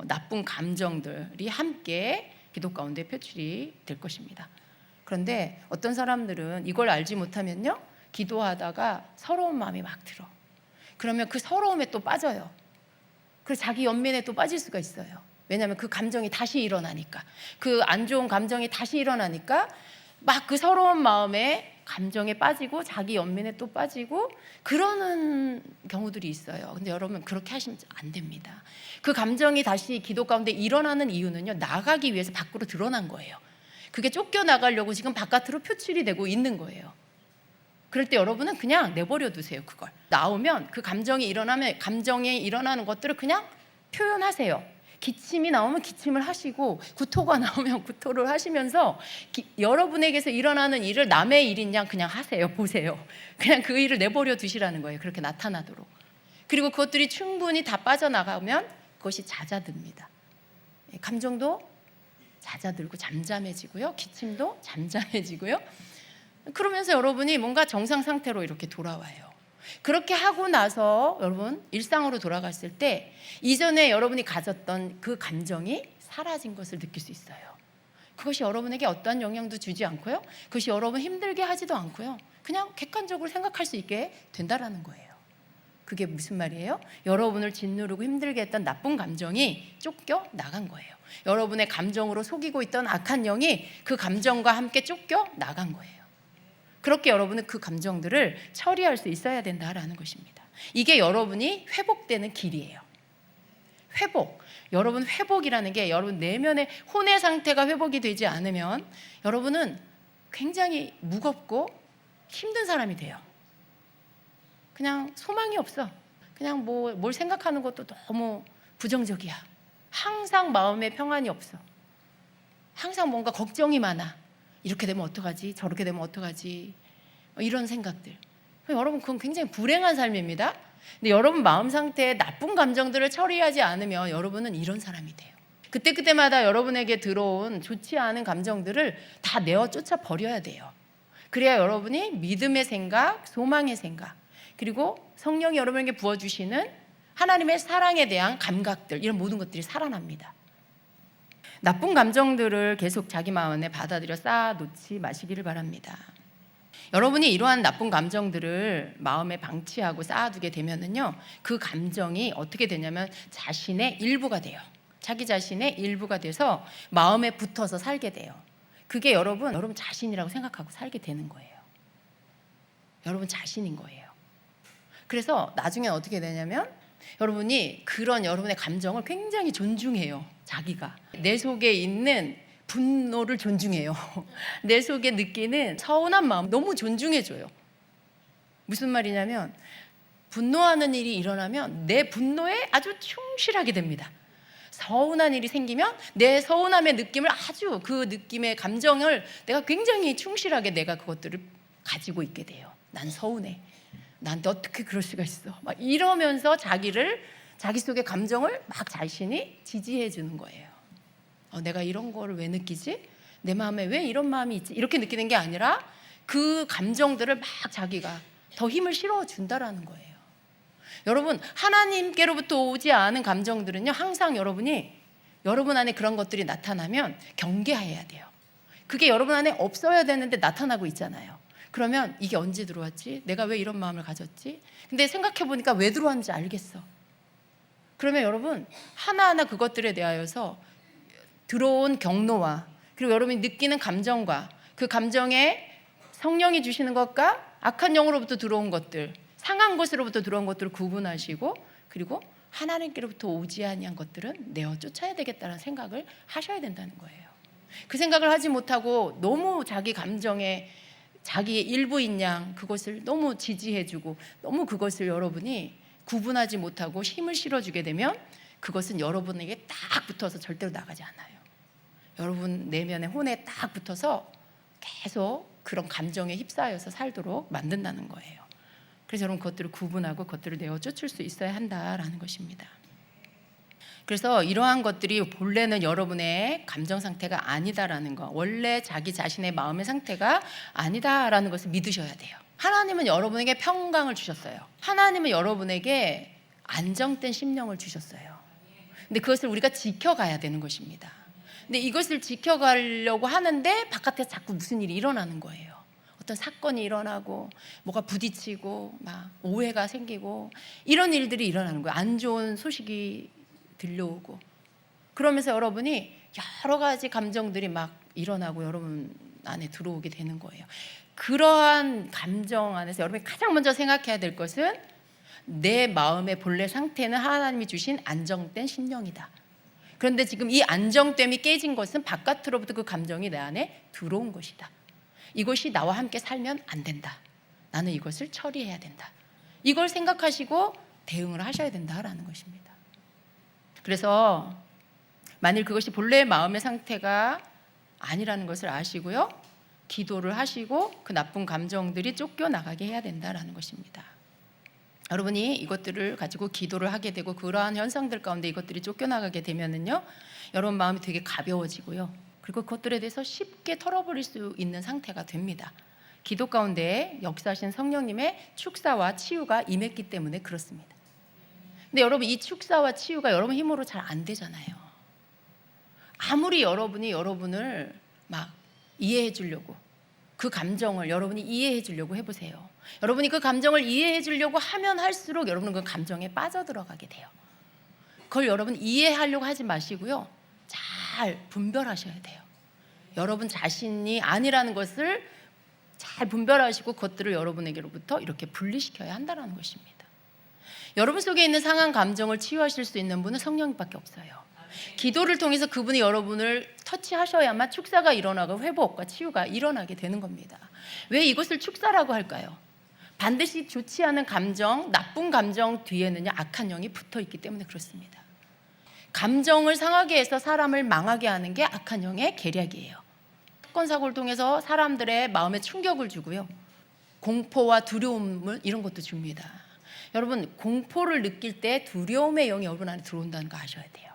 나쁜 감정들이 함께 기도 가운데 표출이 될 것입니다. 그런데 어떤 사람들은 이걸 알지 못하면요, 기도하다가 서러운 마음이 막 들어. 그러면 그 서러움에 또 빠져요. 그래서 자기 연민에 또 빠질 수가 있어요. 왜냐하면 그 감정이 다시 일어나니까, 그 안 좋은 감정이 다시 일어나니까 막 그 서러운 마음에 감정에 빠지고 자기 연민에 또 빠지고 그러는 경우들이 있어요. 근데 여러분, 그렇게 하시면 안 됩니다. 그 감정이 다시 기도 가운데 일어나는 이유는요, 나가기 위해서 밖으로 드러난 거예요. 그게 쫓겨나가려고 지금 바깥으로 표출이 되고 있는 거예요. 그럴 때 여러분은 그냥 내버려 두세요. 그걸 나오면, 그 감정이 일어나면 감정에 일어나는 것들을 그냥 표현하세요. 기침이 나오면 기침을 하시고, 구토가 나오면 구토를 하시면서 여러분에게서 일어나는 일을 남의 일인 양 그냥 하세요. 보세요. 그냥 그 일을 내버려 두시라는 거예요. 그렇게 나타나도록. 그리고 그것들이 충분히 다 빠져나가면 그것이 잦아듭니다. 감정도 잦아들고 잠잠해지고요, 기침도 잠잠해지고요. 그러면서 여러분이 뭔가 정상 상태로 이렇게 돌아와요. 그렇게 하고 나서 여러분 일상으로 돌아갔을 때 이전에 여러분이 가졌던 그 감정이 사라진 것을 느낄 수 있어요. 그것이 여러분에게 어떠한 영향도 주지 않고요, 그것이 여러분 힘들게 하지도 않고요, 그냥 객관적으로 생각할 수 있게 된다라는 거예요. 그게 무슨 말이에요? 여러분을 짓누르고 힘들게 했던 나쁜 감정이 쫓겨 나간 거예요. 여러분의 감정으로 속이고 있던 악한 영이 그 감정과 함께 쫓겨 나간 거예요. 그렇게 여러분은 그 감정들을 처리할 수 있어야 된다라는 것입니다. 이게 여러분이 회복되는 길이에요. 회복. 여러분, 회복이라는 게 여러분 내면의 혼의 상태가 회복이 되지 않으면 여러분은 굉장히 무겁고 힘든 사람이 돼요. 그냥 소망이 없어. 그냥 뭘 생각하는 것도 너무 부정적이야. 항상 마음에 평안이 없어. 항상 뭔가 걱정이 많아. 이렇게 되면 어떡하지? 저렇게 되면 어떡하지? 이런 생각들. 여러분, 그건 굉장히 불행한 삶입니다. 근데 여러분 마음 상태에 나쁜 감정들을 처리하지 않으면 여러분은 이런 사람이 돼요. 그때마다 여러분에게 들어온 좋지 않은 감정들을 다 내어 쫓아 버려야 돼요. 그래야 여러분이 믿음의 생각, 소망의 생각, 그리고 성령이 여러분에게 부어주시는 하나님의 사랑에 대한 감각들, 이런 모든 것들이 살아납니다. 나쁜 감정들을 계속 자기 마음에 받아들여 쌓아놓지 마시기를 바랍니다. 여러분이 이러한 나쁜 감정들을 마음에 방치하고 쌓아두게 되면은요, 그 감정이 어떻게 되냐면 자신의 일부가 돼요. 자기 자신의 일부가 돼서 마음에 붙어서 살게 돼요. 그게 여러분 자신이라고 생각하고 살게 되는 거예요. 여러분 자신인 거예요. 그래서 나중에 어떻게 되냐면 여러분이 그런 여러분의 감정을 굉장히 존중해요. 자기가 내 속에 있는 분노를 존중해요. 내 속에 느끼는 서운한 마음 너무 존중해줘요. 무슨 말이냐면 분노하는 일이 일어나면 내 분노에 아주 충실하게 됩니다. 서운한 일이 생기면 내 서운함의 느낌을, 아주 그 느낌의 감정을 내가 굉장히 충실하게 내가 그것들을 가지고 있게 돼요. 난 서운해. 나한테 어떻게 그럴 수가 있어. 막 이러면서 자기 속의 감정을 막 자신이 지지해 주는 거예요. 내가 이런 거를 왜 느끼지? 내 마음에 왜 이런 마음이 있지? 이렇게 느끼는 게 아니라 그 감정들을 막 자기가 더 힘을 실어 준다라는 거예요. 여러분, 하나님께로부터 오지 않은 감정들은요, 항상 여러분 안에 그런 것들이 나타나면 경계해야 돼요. 그게 여러분 안에 없어야 되는데 나타나고 있잖아요. 그러면 이게 언제 들어왔지? 내가 왜 이런 마음을 가졌지? 근데 생각해 보니까 왜 들어왔는지 알겠어. 그러면 여러분 하나하나 그것들에 대하여서 들어온 경로와, 그리고 여러분이 느끼는 감정과 그 감정에 성령이 주시는 것과 악한 영으로부터 들어온 것들, 상한 것으로부터 들어온 것들을 구분하시고, 그리고 하나님께로부터 오지 아니한 것들은 내어 쫓아야 되겠다는 생각을 하셔야 된다는 거예요. 그 생각을 하지 못하고 너무 자기 감정에 자기의 일부인 양 그것을 너무 지지해주고 너무 그것을 여러분이 구분하지 못하고 힘을 실어주게 되면 그것은 여러분에게 딱 붙어서 절대로 나가지 않아요. 여러분 내면의 혼에 딱 붙어서 계속 그런 감정에 휩싸여서 살도록 만든다는 거예요. 그래서 여러분 그것들을 구분하고 그것들을 내어 쫓을 수 있어야 한다라는 것입니다. 그래서 이러한 것들이 본래는 여러분의 감정 상태가 아니다라는 거, 원래 자기 자신의 마음의 상태가 아니다라는 것을 믿으셔야 돼요. 하나님은 여러분에게 평강을 주셨어요. 하나님은 여러분에게 안정된 심령을 주셨어요. 근데 그것을 우리가 지켜가야 되는 것입니다. 근데 이것을 지켜가려고 하는데 바깥에 자꾸 무슨 일이 일어나는 거예요. 어떤 사건이 일어나고 뭐가 부딪히고 막 오해가 생기고 이런 일들이 일어나는 거예요. 안 좋은 소식이 들려오고 그러면서 여러분이 여러 가지 감정들이 막 일어나고 여러분 안에 들어오게 되는 거예요. 그러한 감정 안에서 여러분이 가장 먼저 생각해야 될 것은 내 마음의 본래 상태는 하나님이 주신 안정된 심령이다. 그런데 지금 이 안정됨이 깨진 것은 바깥으로부터 그 감정이 내 안에 들어온 것이다. 이것이 나와 함께 살면 안 된다. 나는 이것을 처리해야 된다. 이걸 생각하시고 대응을 하셔야 된다라는 것입니다. 그래서 만일 그것이 본래의 마음의 상태가 아니라는 것을 아시고요, 기도를 하시고 그 나쁜 감정들이 쫓겨나가게 해야 된다라는 것입니다. 여러분이 이것들을 가지고 기도를 하게 되고 그러한 현상들 가운데 이것들이 쫓겨나가게 되면은요, 여러분 마음이 되게 가벼워지고요, 그리고 그것들에 대해서 쉽게 털어버릴 수 있는 상태가 됩니다. 기도 가운데 역사하신 성령님의 축사와 치유가 임했기 때문에 그렇습니다. 근데 여러분, 이 축사와 치유가 여러분 힘으로 잘 안 되잖아요. 아무리 여러분이 여러분을 막 이해해 주려고, 그 감정을 여러분이 이해해 주려고 해보세요. 여러분이 그 감정을 이해해 주려고 하면 할수록 여러분은 그 감정에 빠져들어가게 돼요. 그걸 여러분 이해하려고 하지 마시고요, 잘 분별하셔야 돼요. 여러분 자신이 아니라는 것을 잘 분별하시고 그것들을 여러분에게로부터 이렇게 분리시켜야 한다는 것입니다. 여러분 속에 있는 상한 감정을 치유하실 수 있는 분은 성령님밖에 없어요. 기도를 통해서 그분이 여러분을 터치하셔야만 축사가 일어나고 회복과 치유가 일어나게 되는 겁니다. 왜 이것을 축사라고 할까요? 반드시 좋지 않은 감정, 나쁜 감정 뒤에는요, 악한 영이 붙어 있기 때문에 그렇습니다. 감정을 상하게 해서 사람을 망하게 하는 게 악한 영의 계략이에요. 사건 사고를 통해서 사람들의 마음에 충격을 주고요, 공포와 두려움을 이런 것도 줍니다. 여러분, 공포를 느낄 때 두려움의 영이 여러분 안에 들어온다는 거 아셔야 돼요.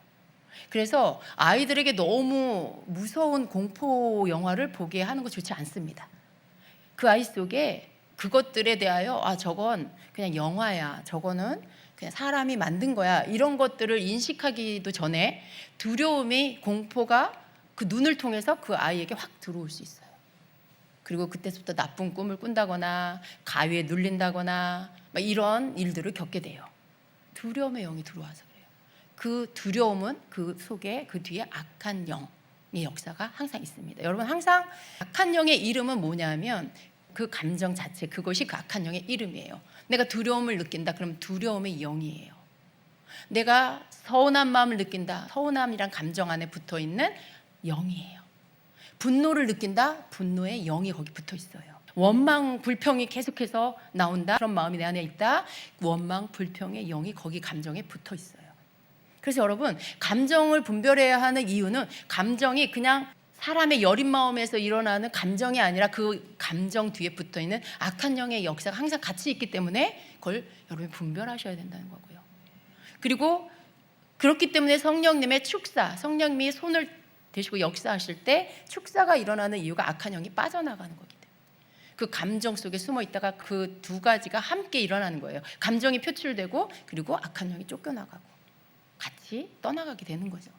그래서 아이들에게 너무 무서운 공포 영화를 보게 하는 거 좋지 않습니다. 그 아이 속에 그것들에 대하여 저건 그냥 영화야, 저거는 그냥 사람이 만든 거야, 이런 것들을 인식하기도 전에 두려움이, 공포가 그 눈을 통해서 그 아이에게 확 들어올 수 있어요. 그리고 그때부터 나쁜 꿈을 꾼다거나 가위에 눌린다거나 막 이런 일들을 겪게 돼요. 두려움의 영이 들어와서 그래요. 그 두려움은 그 속에, 그 뒤에 악한 영의 역사가 항상 있습니다. 여러분, 항상 악한 영의 이름은 뭐냐면 그 감정 자체, 그것이 그 악한 영의 이름이에요. 내가 두려움을 느낀다, 그럼 두려움의 영이에요. 내가 서운한 마음을 느낀다, 서운함이란 감정 안에 붙어있는 영이에요. 분노를 느낀다, 분노의 영이 거기 붙어 있어요. 원망, 불평이 계속해서 나온다, 그런 마음이 내 안에 있다, 원망, 불평의 영이 거기 감정에 붙어 있어요. 그래서 여러분, 감정을 분별해야 하는 이유는 감정이 그냥 사람의 여린 마음에서 일어나는 감정이 아니라 그 감정 뒤에 붙어 있는 악한 영의 역사가 항상 같이 있기 때문에 그걸 여러분이 분별하셔야 된다는 거고요. 그리고 그렇기 때문에 성령님의 축사, 성령님이 손을 대시고 역사하실 때 축사가 일어나는 이유가 악한 영이 빠져나가는 거기 때문에, 그 감정 속에 숨어 있다가 그 두 가지가 함께 일어나는 거예요. 감정이 표출되고 그리고 악한 영이 쫓겨나가고 같이 떠나가게 되는 거죠.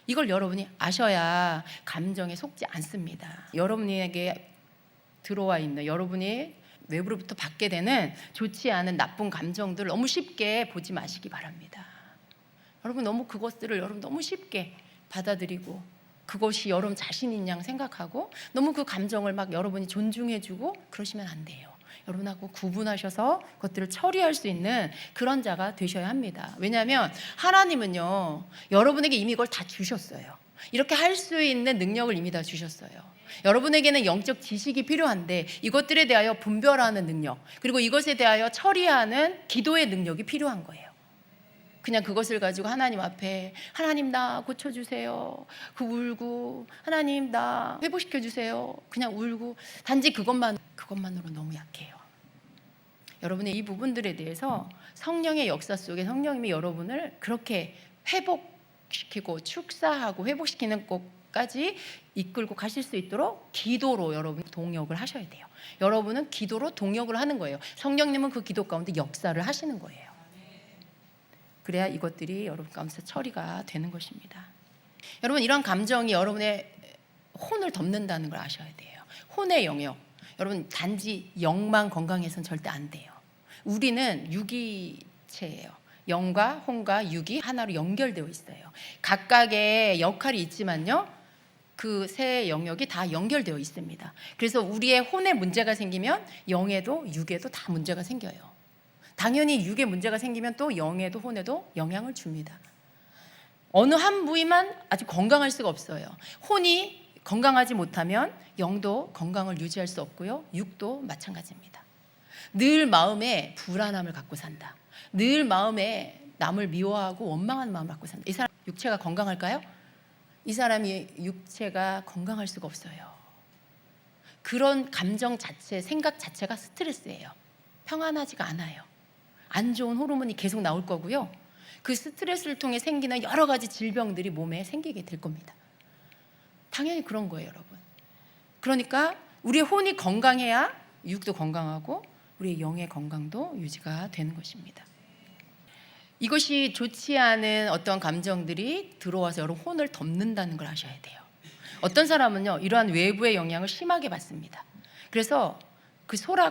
이걸 여러분이 아셔야 감정에 속지 않습니다. 여러분에게 들어와 있는, 여러분이 외부로부터 받게 되는 좋지 않은 나쁜 감정들을 너무 쉽게 보지 마시기 바랍니다. 여러분, 너무 그것들을 여러분 너무 쉽게 받아들이고 그것이 여러분 자신인 양 생각하고 너무 그 감정을 막 여러분이 존중해주고 그러시면 안 돼요. 여러분하고 구분하셔서 그것들을 처리할 수 있는 그런 자가 되셔야 합니다. 왜냐하면 하나님은요, 여러분에게 이미 이걸 다 주셨어요. 이렇게 할 수 있는 능력을 이미 다 주셨어요. 여러분에게는 영적 지식이 필요한데 이것들에 대하여 분별하는 능력, 그리고 이것에 대하여 처리하는 기도의 능력이 필요한 거예요. 그냥 그것을 가지고 하나님 앞에, 하나님 나 고쳐주세요, 그 울고, 하나님 나 회복시켜주세요, 그냥 울고, 단지 그것만으로 너무 약해요. 여러분의 이 부분들에 대해서 성령의 역사 속에 성령님이 여러분을 그렇게 회복시키고 축사하고 회복시키는 것까지 이끌고 가실 수 있도록 기도로 여러분 동역을 하셔야 돼요. 여러분은 기도로 동역을 하는 거예요. 성령님은 그 기도 가운데 역사를 하시는 거예요. 그래야 이것들이 여러분 가운데서 처리가 되는 것입니다. 여러분, 이런 감정이 여러분의 혼을 덮는다는 걸 아셔야 돼요. 혼의 영역. 여러분, 단지 영만 건강해서는 절대 안 돼요. 우리는 유기체예요. 영과 혼과 육이 하나로 연결되어 있어요. 각각의 역할이 있지만요, 그 세 영역이 다 연결되어 있습니다. 그래서 우리의 혼에 문제가 생기면 영에도 육에도 다 문제가 생겨요. 당연히 육에 문제가 생기면 또 영에도 혼에도 영향을 줍니다. 어느 한 부위만 아주 건강할 수가 없어요. 혼이 건강하지 못하면 영도 건강을 유지할 수 없고요, 육도 마찬가지입니다. 늘 마음에 불안함을 갖고 산다. 늘 마음에 남을 미워하고 원망하는 마음을 갖고 산다. 이 사람 육체가 건강할까요? 이 사람이 육체가 건강할 수가 없어요. 그런 감정 자체, 생각 자체가 스트레스예요. 평안하지가 않아요. 안 좋은 호르몬이 계속 나올 거고요, 그 스트레스를 통해 생기는 여러 가지 질병들이 몸에 생기게 될 겁니다. 당연히 그런 거예요, 여러분. 그러니까 우리의 혼이 건강해야 육도 건강하고 우리의 영의 건강도 유지가 되는 것입니다. 이것이 좋지 않은 어떤 감정들이 들어와서 여러분 혼을 덮는다는 걸 아셔야 돼요. 어떤 사람은요, 이러한 외부의 영향을 심하게 받습니다. 그래서 그 소라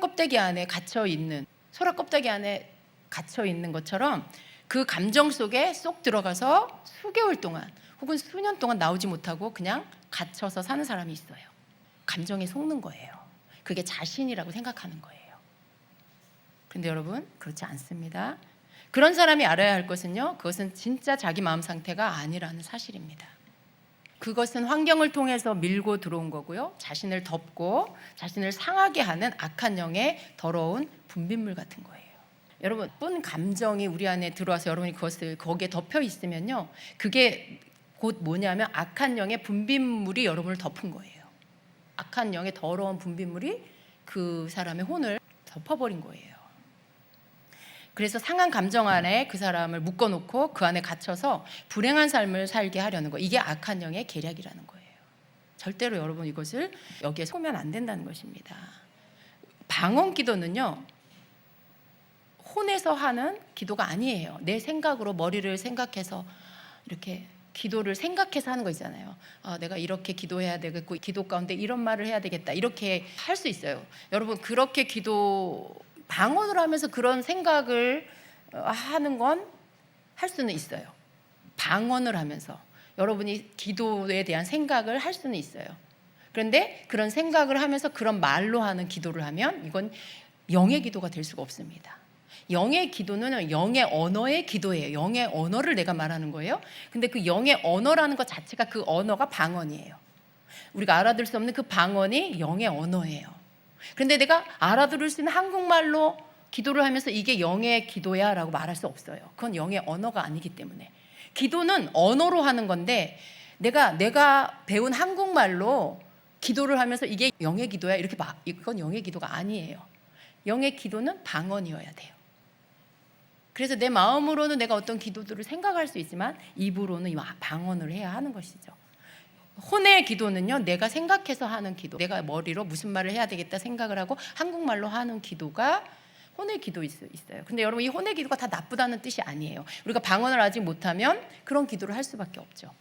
껍데기 안에 갇혀 있는 것처럼 그 감정 속에 쏙 들어가서 수개월 동안 혹은 수년 동안 나오지 못하고 그냥 갇혀서 사는 사람이 있어요. 감정에 속는 거예요. 그게 자신이라고 생각하는 거예요. 근데 여러분, 그렇지 않습니다. 그런 사람이 알아야 할 것은요, 그것은 진짜 자기 마음 상태가 아니라는 사실입니다. 그것은 환경을 통해서 밀고 들어온 거고요, 자신을 덮고 자신을 상하게 하는 악한 영의 더러운 분비물 같은 거예요. 여러분, 나쁜 감정이 우리 안에 들어와서 여러분이 그것을 거기에 덮여 있으면요, 그게 곧 뭐냐면 악한 영의 분비물이 여러분을 덮은 거예요. 악한 영의 더러운 분비물이 그 사람의 혼을 덮어버린 거예요. 그래서 상한 감정 안에 그 사람을 묶어놓고 그 안에 갇혀서 불행한 삶을 살게 하려는 거, 이게 악한 영의 계략이라는 거예요. 절대로 여러분 이것을 여기에 속으면 안 된다는 것입니다. 방언 기도는요, 혼에서 하는 기도가 아니에요. 내 생각으로 머리를 생각해서 이렇게 기도를 생각해서 하는 거 있잖아요. 내가 이렇게 기도해야 되겠고 기도 가운데 이런 말을 해야 되겠다, 이렇게 할 수 있어요. 여러분, 그렇게 방언을 하면서 그런 생각을 하는 건 할 수는 있어요. 방언을 하면서 여러분이 기도에 대한 생각을 할 수는 있어요. 그런데 그런 생각을 하면서 그런 말로 하는 기도를 하면 이건 영의 기도가 될 수가 없습니다. 영의 기도는 영의 언어의 기도예요. 영의 언어를 내가 말하는 거예요. 근데 그 영의 언어라는 것 자체가, 그 언어가 방언이에요. 우리가 알아들 수 없는 그 방언이 영의 언어예요. 그런데 내가 알아들을 수 있는 한국말로 기도를 하면서 이게 영의 기도야 라고 말할 수 없어요. 그건 영의 언어가 아니기 때문에. 기도는 언어로 하는 건데 내가 배운 한국말로 기도를 하면서 이게 영의 기도야, 이건 영의 기도가 아니에요. 영의 기도는 방언이어야 돼요. 그래서 내 마음으로는 내가 어떤 기도들을 생각할 수 있지만 입으로는 방언을 해야 하는 것이죠. 혼의 기도는요, 내가 생각해서 하는 기도, 내가 머리로 무슨 말을 해야 되겠다 생각을 하고 한국말로 하는 기도가 혼의 기도 있어요. 근데 여러분, 이 혼의 기도가 다 나쁘다는 뜻이 아니에요. 우리가 방언을 아직 못하면 그런 기도를 할 수밖에 없죠.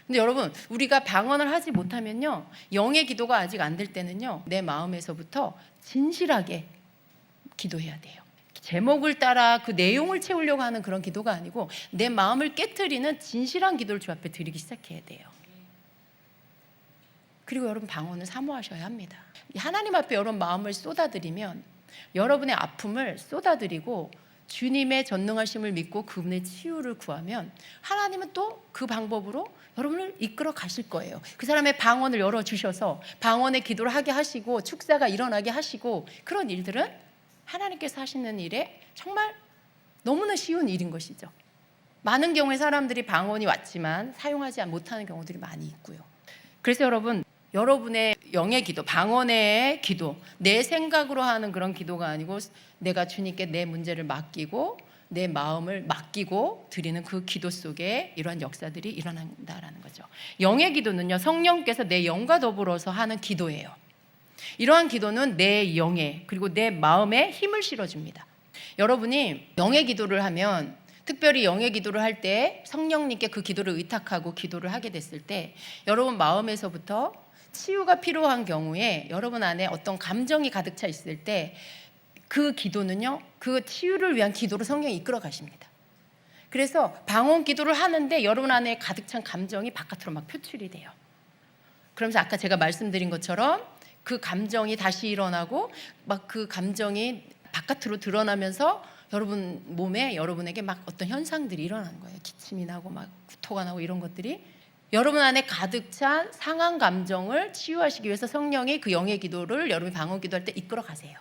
근데 여러분, 우리가 방언을 하지 못하면요, 영의 기도가 아직 안 될 때는요, 내 마음에서부터 진실하게 기도해야 돼요. 제목을 따라 그 내용을 채우려고 하는 그런 기도가 아니고 내 마음을 깨트리는 진실한 기도를 주 앞에 드리기 시작해야 돼요. 그리고 여러분, 방언을 사모하셔야 합니다. 하나님 앞에 여러분 마음을 쏟아드리면, 여러분의 아픔을 쏟아드리고 주님의 전능하심을 믿고 그분의 치유를 구하면 하나님은 또 그 방법으로 여러분을 이끌어 가실 거예요. 그 사람의 방언을 열어주셔서 방언의 기도를 하게 하시고 축사가 일어나게 하시고, 그런 일들은 하나님께서 하시는 일에 정말 너무나 쉬운 일인 것이죠. 많은 경우에 사람들이 방언이 왔지만 사용하지 못하는 경우들이 많이 있고요. 그래서 여러분의 영의 기도, 방언의 기도, 내 생각으로 하는 그런 기도가 아니고 내가 주님께 내 문제를 맡기고 내 마음을 맡기고 드리는 그 기도 속에 이러한 역사들이 일어난다라는 거죠. 영의 기도는요, 성령께서 내 영과 더불어서 하는 기도예요. 이러한 기도는 내 영에, 그리고 내 마음에 힘을 실어줍니다. 여러분이 영의 기도를 하면 특별히 영의 기도를 할 때 성령님께 그 기도를 의탁하고 기도를 하게 됐을 때 여러분 마음에서부터 치유가 필요한 경우에 여러분 안에 어떤 감정이 가득 차 있을 때 그 기도는요, 그 치유를 위한 기도로 성령이 이끌어 가십니다. 그래서 방언 기도를 하는데 여러분 안에 가득 찬 감정이 바깥으로 막 표출이 돼요. 그러면서 아까 제가 말씀드린 것처럼 그 감정이 다시 일어나고 막 그 감정이 바깥으로 드러나면서 여러분 몸에 여러분에게 막 어떤 현상들이 일어나는 거예요. 기침이 나고 막 구토가 나고 이런 것들이 여러분 안에 가득 찬 상한 감정을 치유하시기 위해서 성령이 그 영의 기도를 여러분이 방언 기도할 때 이끌어 가세요.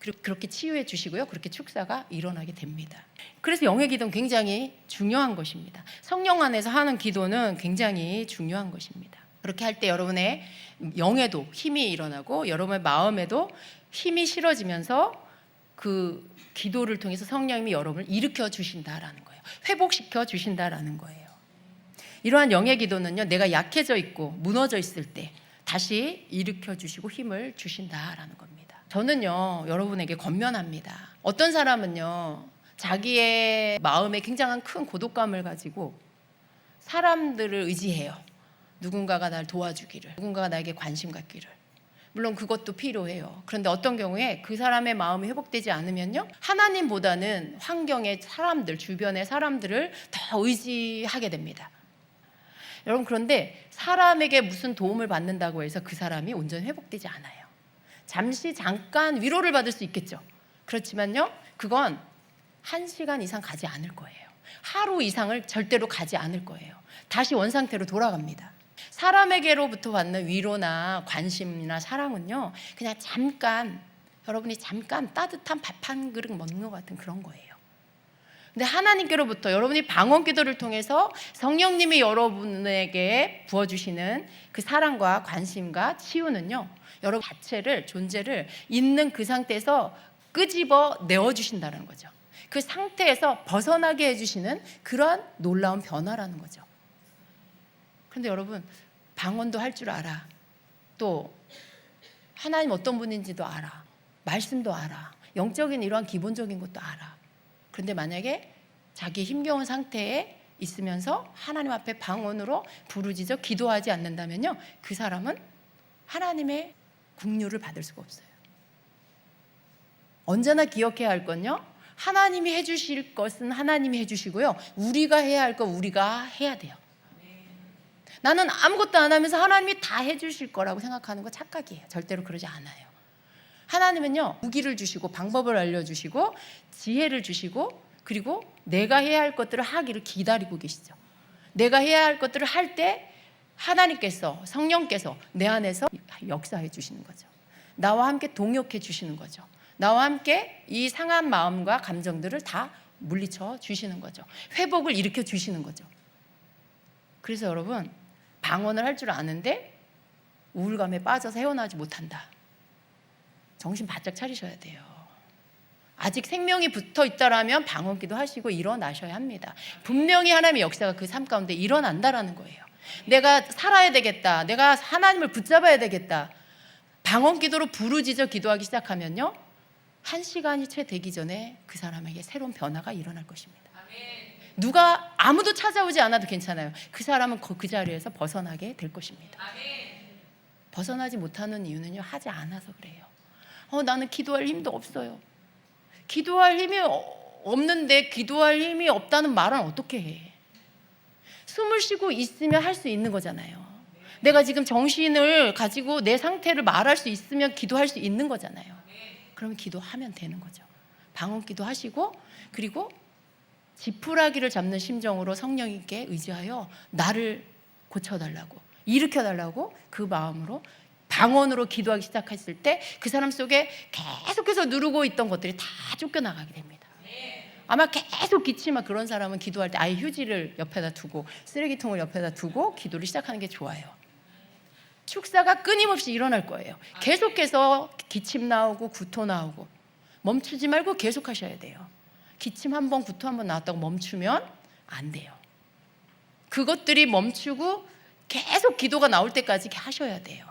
그리고 그렇게 치유해 주시고요. 그렇게 축사가 일어나게 됩니다. 그래서 영의 기도는 굉장히 중요한 것입니다. 성령 안에서 하는 기도는 굉장히 중요한 것입니다. 그렇게 할 때 여러분의 영에도 힘이 일어나고 여러분의 마음에도 힘이 실어지면서 그 기도를 통해서 성령님이 여러분을 일으켜 주신다라는 거예요. 회복시켜 주신다라는 거예요. 이러한 영의 기도는요, 내가 약해져 있고 무너져 있을 때 다시 일으켜 주시고 힘을 주신다라는 겁니다. 저는요, 여러분에게 권면합니다. 어떤 사람은요, 자기의 마음에 굉장한 큰 고독감을 가지고 사람들을 의지해요. 누군가가 날 도와주기를, 누군가가 나에게 관심 갖기를. 물론 그것도 필요해요. 그런데 어떤 경우에 그 사람의 마음이 회복되지 않으면요, 하나님보다는 환경의 사람들, 주변의 사람들을 더 의지하게 됩니다. 여러분, 그런데 사람에게 무슨 도움을 받는다고 해서 그 사람이 온전히 회복되지 않아요. 잠깐 위로를 받을 수 있겠죠. 그렇지만요, 그건 1시간 이상 가지 않을 거예요. 하루 이상을 절대로 가지 않을 거예요. 다시 원상태로 돌아갑니다. 사람에게로부터 받는 위로나 관심이나 사랑은요, 그냥 잠깐, 여러분이 잠깐 따뜻한 밥 한 그릇 먹는 것 같은 그런 거예요. 근데 하나님께로부터 여러분이 방언 기도를 통해서 성령님이 여러분에게 부어주시는 그 사랑과 관심과 치유는요, 여러분 자체를, 존재를 있는 그 상태에서 끄집어 내어주신다는 거죠. 그 상태에서 벗어나게 해주시는 그러한 놀라운 변화라는 거죠. 그런데 여러분, 방언도 할 줄 알아. 또 하나님 어떤 분인지도 알아. 말씀도 알아. 영적인 이러한 기본적인 것도 알아. 그런데 만약에 자기 힘겨운 상태에 있으면서 하나님 앞에 방언으로 부르짖어 기도하지 않는다면요, 그 사람은 하나님의 긍휼을 받을 수가 없어요. 언제나 기억해야 할 건요, 하나님이 해주실 것은 하나님이 해주시고요, 우리가 해야 할 건 우리가 해야 돼요. 나는 아무것도 안 하면서 하나님이 다 해주실 거라고 생각하는 거 착각이에요. 절대로 그러지 않아요. 하나님은요, 무기를 주시고 방법을 알려주시고 지혜를 주시고, 그리고 내가 해야 할 것들을 하기를 기다리고 계시죠. 내가 해야 할 것들을 할 때 하나님께서, 성령께서 내 안에서 역사해 주시는 거죠. 나와 함께 동역해 주시는 거죠. 나와 함께 이 상한 마음과 감정들을 다 물리쳐 주시는 거죠. 회복을 일으켜 주시는 거죠. 그래서 여러분, 방언을 할 줄 아는데 우울감에 빠져서 헤어나지 못한다. 정신 바짝 차리셔야 돼요. 아직 생명이 붙어 있다라면 방언기도 하시고 일어나셔야 합니다. 분명히 하나님의 역사가 그 삶 가운데 일어난다라는 거예요. 내가 살아야 되겠다. 내가 하나님을 붙잡아야 되겠다. 방언기도로 부르짖어 기도하기 시작하면요, 1시간이 채 되기 전에 그 사람에게 새로운 변화가 일어날 것입니다. 누가 아무도 찾아오지 않아도 괜찮아요. 그 사람은 그 자리에서 벗어나게 될 것입니다. 벗어나지 못하는 이유는요, 하지 않아서 그래요. 나는 기도할 힘도 없어요. 기도할 힘이 없는데 기도할 힘이 없다는 말은 어떻게 해? 숨을 쉬고 있으면 할 수 있는 거잖아요. 내가 지금 정신을 가지고 내 상태를 말할 수 있으면 기도할 수 있는 거잖아요. 그러면 기도하면 되는 거죠. 방언 기도하시고, 그리고 지푸라기를 잡는 심정으로 성령님께 의지하여 나를 고쳐달라고, 일으켜달라고 그 마음으로 방언으로 기도하기 시작했을 때 그 사람 속에 계속해서 누르고 있던 것들이 다 쫓겨나가게 됩니다. 아마 계속 기침한 그런 사람은 기도할 때 아예 휴지를 옆에다 두고 쓰레기통을 옆에다 두고 기도를 시작하는 게 좋아요. 축사가 끊임없이 일어날 거예요. 계속해서 기침 나오고 구토 나오고 멈추지 말고 계속 하셔야 돼요. 기침 한 번, 구토 한 번 나왔다고 멈추면 안 돼요. 그것들이 멈추고 계속 기도가 나올 때까지 하셔야 돼요.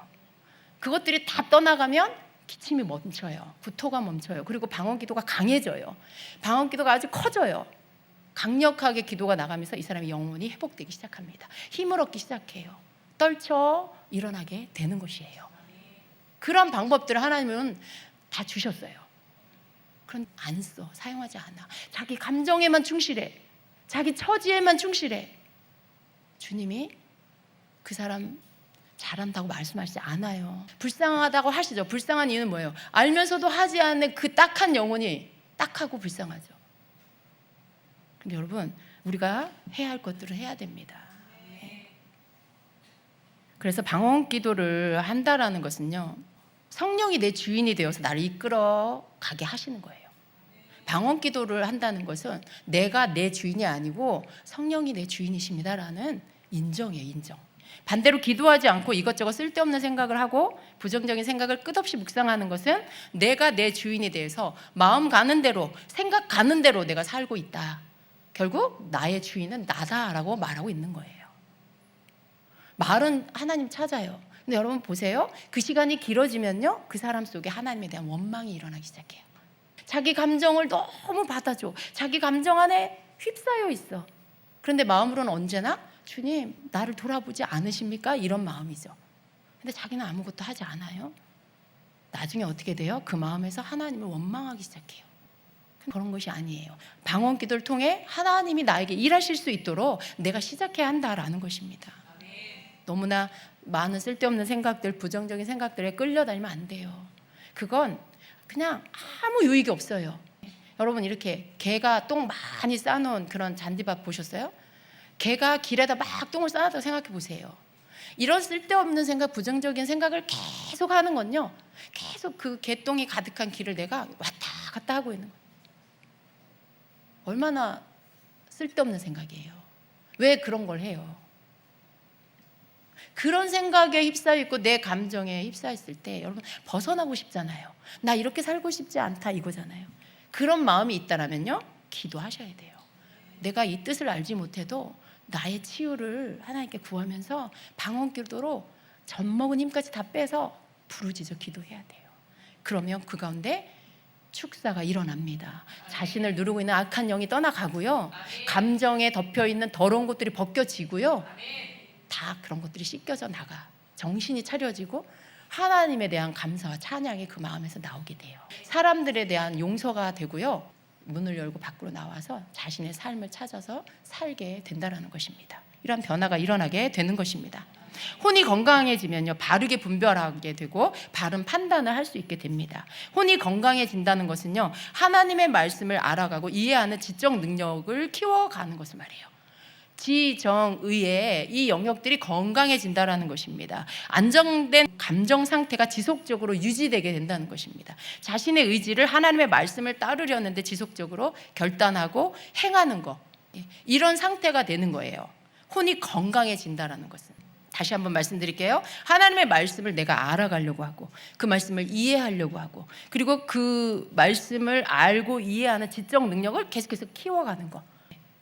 그것들이 다 떠나가면 기침이 멈춰요. 구토가 멈춰요. 그리고 방언 기도가 강해져요. 방언 기도가 아주 커져요. 강력하게 기도가 나가면서 이 사람의 영혼이 회복되기 시작합니다. 힘을 얻기 시작해요. 떨쳐 일어나게 되는 것이에요. 그런 방법들을 하나님은 다 주셨어요. 그런데 안 써, 사용하지 않아. 자기 감정에만 충실해. 자기 처지에만 충실해. 주님이 그 사람 잘한다고 말씀하시지 않아요. 불쌍하다고 하시죠. 불쌍한 이유는 뭐예요? 알면서도 하지 않는 그 딱한 영혼이 딱하고 불쌍하죠. 근데 여러분, 우리가 해야 할 것들을 해야 됩니다. 그래서 방언 기도를 한다라는 것은요, 성령이 내 주인이 되어서 나를 이끌어 가게 하시는 거예요. 방언 기도를 한다는 것은 내가 내 주인이 아니고 성령이 내 주인이십니다라는 인정이에요. 인정. 반대로 기도하지 않고 이것저것 쓸데없는 생각을 하고 부정적인 생각을 끝없이 묵상하는 것은 내가 내 주인에 대해서 마음 가는 대로, 생각 가는 대로 내가 살고 있다. 결국 나의 주인은 나다라고 말하고 있는 거예요. 말은 하나님 찾아요. 근데 여러분 보세요. 그 시간이 길어지면요, 그 사람 속에 하나님에 대한 원망이 일어나기 시작해요. 자기 감정을 너무 받아줘. 자기 감정 안에 휩싸여 있어. 그런데 마음으로는 언제나 주님, 나를 돌아보지 않으십니까? 이런 마음이죠. 근데 자기는 아무것도 하지 않아요. 나중에 어떻게 돼요? 그 마음에서 하나님을 원망하기 시작해요. 그런 것이 아니에요. 방언 기도를 통해 하나님이 나에게 일하실 수 있도록 내가 시작해야 한다라는 것입니다. 너무나 많은 쓸데없는 생각들, 부정적인 생각들에 끌려다니면 안 돼요. 그건 그냥 아무 유익이 없어요. 여러분, 이렇게 개가 똥 많이 싸놓은 그런 잔디밭 보셨어요? 개가 길에다 막 똥을 싸놨다고 생각해 보세요. 이런 쓸데없는 생각, 부정적인 생각을 계속 하는 건요, 계속 그 개똥이 가득한 길을 내가 왔다 갔다 하고 있는 거예요. 얼마나 쓸데없는 생각이에요. 왜 그런 걸 해요? 그런 생각에 휩싸여 있고 내 감정에 휩싸여 있을 때 여러분 벗어나고 싶잖아요. 나 이렇게 살고 싶지 않다 이거잖아요. 그런 마음이 있다라면요, 기도하셔야 돼요. 내가 이 뜻을 알지 못해도 나의 치유를 하나님께 구하면서 방언 기도로 젖먹은 힘까지 다 빼서 부르짖어 기도해야 돼요. 그러면 그 가운데 축사가 일어납니다. 자신을 누르고 있는 악한 영이 떠나가고요, 감정에 덮여있는 더러운 것들이 벗겨지고요, 다 그런 것들이 씻겨져 나가 정신이 차려지고 하나님에 대한 감사와 찬양이 그 마음에서 나오게 돼요. 사람들에 대한 용서가 되고요, 문을 열고 밖으로 나와서 자신의 삶을 찾아서 살게 된다는 것입니다. 이런 변화가 일어나게 되는 것입니다. 혼이 건강해지면요, 바르게 분별하게 되고 바른 판단을 할 수 있게 됩니다. 혼이 건강해진다는 것은요, 하나님의 말씀을 알아가고 이해하는 지적 능력을 키워가는 것을 말해요. 지정의의 이 영역들이 건강해진다는 것입니다. 안정된 감정 상태가 지속적으로 유지되게 된다는 것입니다. 자신의 의지를 하나님의 말씀을 따르려는데 지속적으로 결단하고 행하는 것, 이런 상태가 되는 거예요. 혼이 건강해진다는 것은. 다시 한번 말씀드릴게요. 하나님의 말씀을 내가 알아가려고 하고 그 말씀을 이해하려고 하고 그리고 그 말씀을 알고 이해하는 지적 능력을 계속해서 키워가는 것,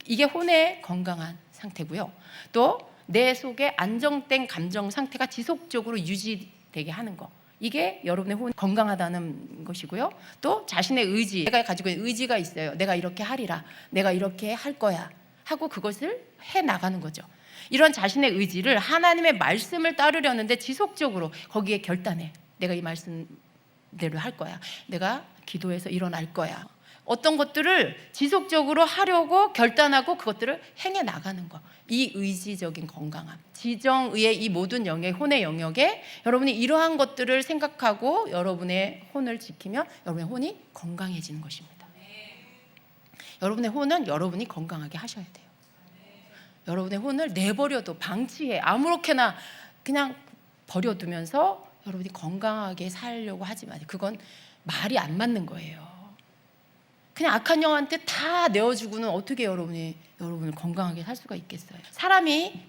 이게 혼의 건강한 상태고요. 또 내 속에 안정된 감정 상태가 지속적으로 유지되게 하는 것, 이게 여러분의 혼이 건강하다는 것이고요. 또 자신의 의지, 내가 가지고 있는 의지가 있어요. 내가 이렇게 하리라, 내가 이렇게 할 거야 하고 그것을 해나가는 거죠. 이런 자신의 의지를 하나님의 말씀을 따르려는데 지속적으로 거기에 결단해. 내가 이 말씀대로 할 거야. 내가 기도해서 일어날 거야. 어떤 것들을 지속적으로 하려고 결단하고 그것들을 행해 나가는 것, 이 의지적인 건강함, 지정의의 이 모든 영역, 혼의 영역에 여러분이 이러한 것들을 생각하고 여러분의 혼을 지키면 여러분의 혼이 건강해지는 것입니다. 여러분의 혼은 여러분이 건강하게 하셔야 돼요. 여러분의 혼을 내버려도 방치해 아무렇게나 그냥 버려두면서 여러분이 건강하게 살려고 하지 마세요. 그건 말이 안 맞는 거예요. 그냥 악한 영한테 다 내어주고는 어떻게 여러분을 건강하게 살 수가 있겠어요? 사람이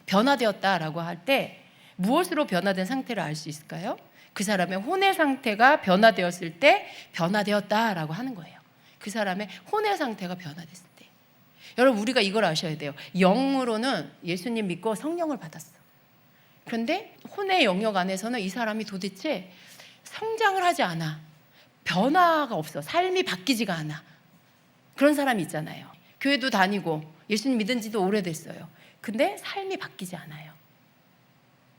변화되었다라고 할 때 무엇으로 변화된 상태를 알 수 있을까요? 그 사람의 혼의 상태가 변화되었을 때 변화되었다라고 하는 거예요. 그 사람의 혼의 상태가 변화됐을 때. 여러분, 우리가 이걸 아셔야 돼요. 영으로는 예수님 믿고 성령을 받았어. 그런데 혼의 영역 안에서는 이 사람이 도대체 성장을 하지 않아. 변화가 없어. 삶이 바뀌지가 않아. 그런 사람이 있잖아요. 교회도 다니고 예수님 믿은 지도 오래됐어요. 근데 삶이 바뀌지 않아요.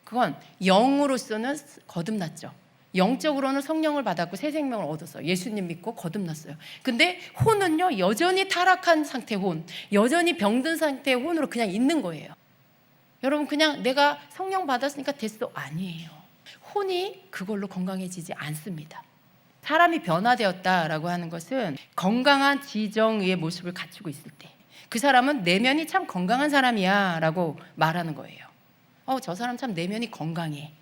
그건 영으로서는 거듭났죠. 영적으로는 성령을 받았고 새 생명을 얻었어요. 예수님 믿고 거듭났어요. 근데 혼은요, 여전히 타락한 상태의 혼, 여전히 병든 상태의 혼으로 그냥 있는 거예요. 여러분, 그냥 내가 성령 받았으니까 됐어. 아니에요. 혼이 그걸로 건강해지지 않습니다. 사람이 변화되었다라고 하는 것은 건강한 지정의 모습을 갖추고 있을 때, 그 사람은 내면이 참 건강한 사람이야 라고 말하는 거예요. 저 사람 참 내면이 건강해,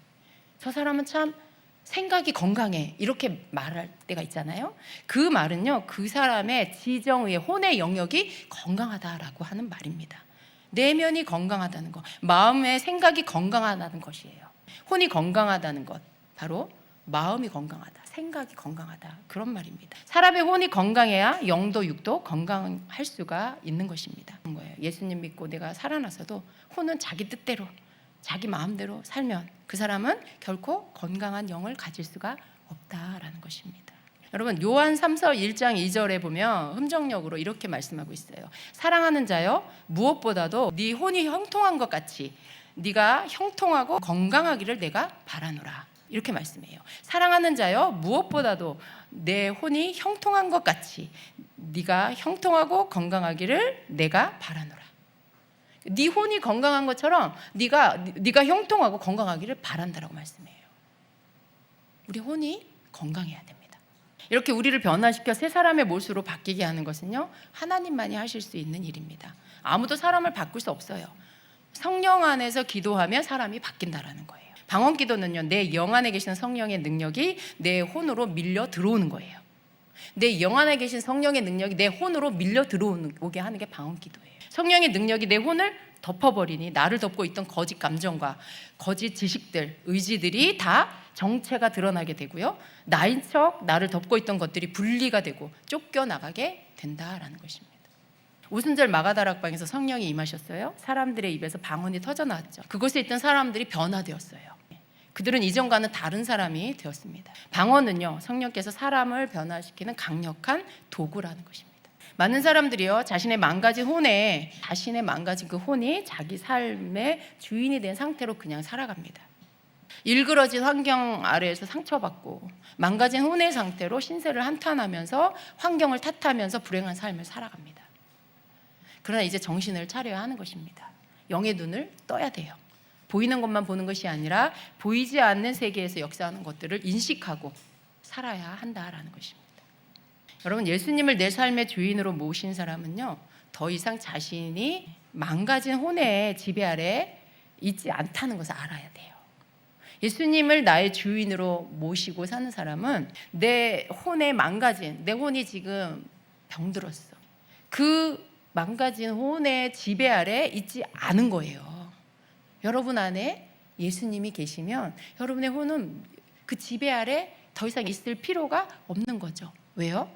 저 사람은 참 생각이 건강해, 이렇게 말할 때가 있잖아요. 그 말은요, 그 사람의 지정의 혼의 영역이 건강하다라고 하는 말입니다. 내면이 건강하다는 것, 마음의 생각이 건강하다는 것이에요. 혼이 건강하다는 것, 바로 마음이 건강하다, 생각이 건강하다, 그런 말입니다. 사람의 혼이 건강해야 영도 육도 건강할 수가 있는 것입니다. 예수님 믿고 내가 살아나서도 혼은 자기 뜻대로, 자기 마음대로 살면 그 사람은 결코 건강한 영을 가질 수가 없다라는 것입니다. 여러분, 요한 3서 1장 2절에 보면 흠정역으로 이렇게 말씀하고 있어요. 사랑하는 자여, 무엇보다도 네 혼이 형통한 것 같이 네가 형통하고 건강하기를 내가 바라노라, 이렇게 말씀해요. 사랑하는 자여, 무엇보다도 내 혼이 형통한 것 같이 네가 형통하고 건강하기를 내가 바라노라. 네 혼이 건강한 것처럼 네가 형통하고 건강하기를 바란다라고 말씀해요. 우리 혼이 건강해야 됩니다. 이렇게 우리를 변화시켜 새 사람의 모습으로 바뀌게 하는 것은요, 하나님만이 하실 수 있는 일입니다. 아무도 사람을 바꿀 수 없어요. 성령 안에서 기도하면 사람이 바뀐다라는 거예요. 방언 기도는요, 내 영 안에 계시는 성령의 능력이 내 혼으로 밀려 들어오는 거예요. 내 영 안에 계신 성령의 능력이 내 혼으로 밀려 들어오게 하는 게 방언 기도예요. 성령의 능력이 내 혼을 덮어버리니 나를 덮고 있던 거짓 감정과 거짓 지식들, 의지들이 다 정체가 드러나게 되고요, 나인 척 나를 덮고 있던 것들이 분리가 되고 쫓겨나가게 된다라는 것입니다. 오순절 마가다락방에서 성령이 임하셨어요. 사람들의 입에서 방언이 터져나왔죠. 그곳에 있던 사람들이 변화되었어요. 그들은 이전과는 다른 사람이 되었습니다. 방언은요, 성령께서 사람을 변화시키는 강력한 도구라는 것입니다. 많은 사람들이요, 자신의 망가진 그 혼이 자기 삶의 주인이 된 상태로 그냥 살아갑니다. 일그러진 환경 아래에서 상처받고 망가진 혼의 상태로 신세를 한탄하면서 환경을 탓하면서 불행한 삶을 살아갑니다. 그러나 이제 정신을 차려야 하는 것입니다. 영의 눈을 떠야 돼요. 보이는 것만 보는 것이 아니라 보이지 않는 세계에서 역사하는 것들을 인식하고 살아야 한다라는 것입니다. 여러분, 예수님을 내 삶의 주인으로 모신 사람은요, 더 이상 자신이 망가진 혼의 지배 아래 있지 않다는 것을 알아야 돼요. 예수님을 나의 주인으로 모시고 사는 사람은 내 혼의 망가진, 내 혼이 지금 병들었어, 그 망가진 혼의 지배 아래 있지 않은 거예요. 여러분 안에 예수님이 계시면 여러분의 혼은 그 지배 아래 더 이상 있을 필요가 없는 거죠. 왜요?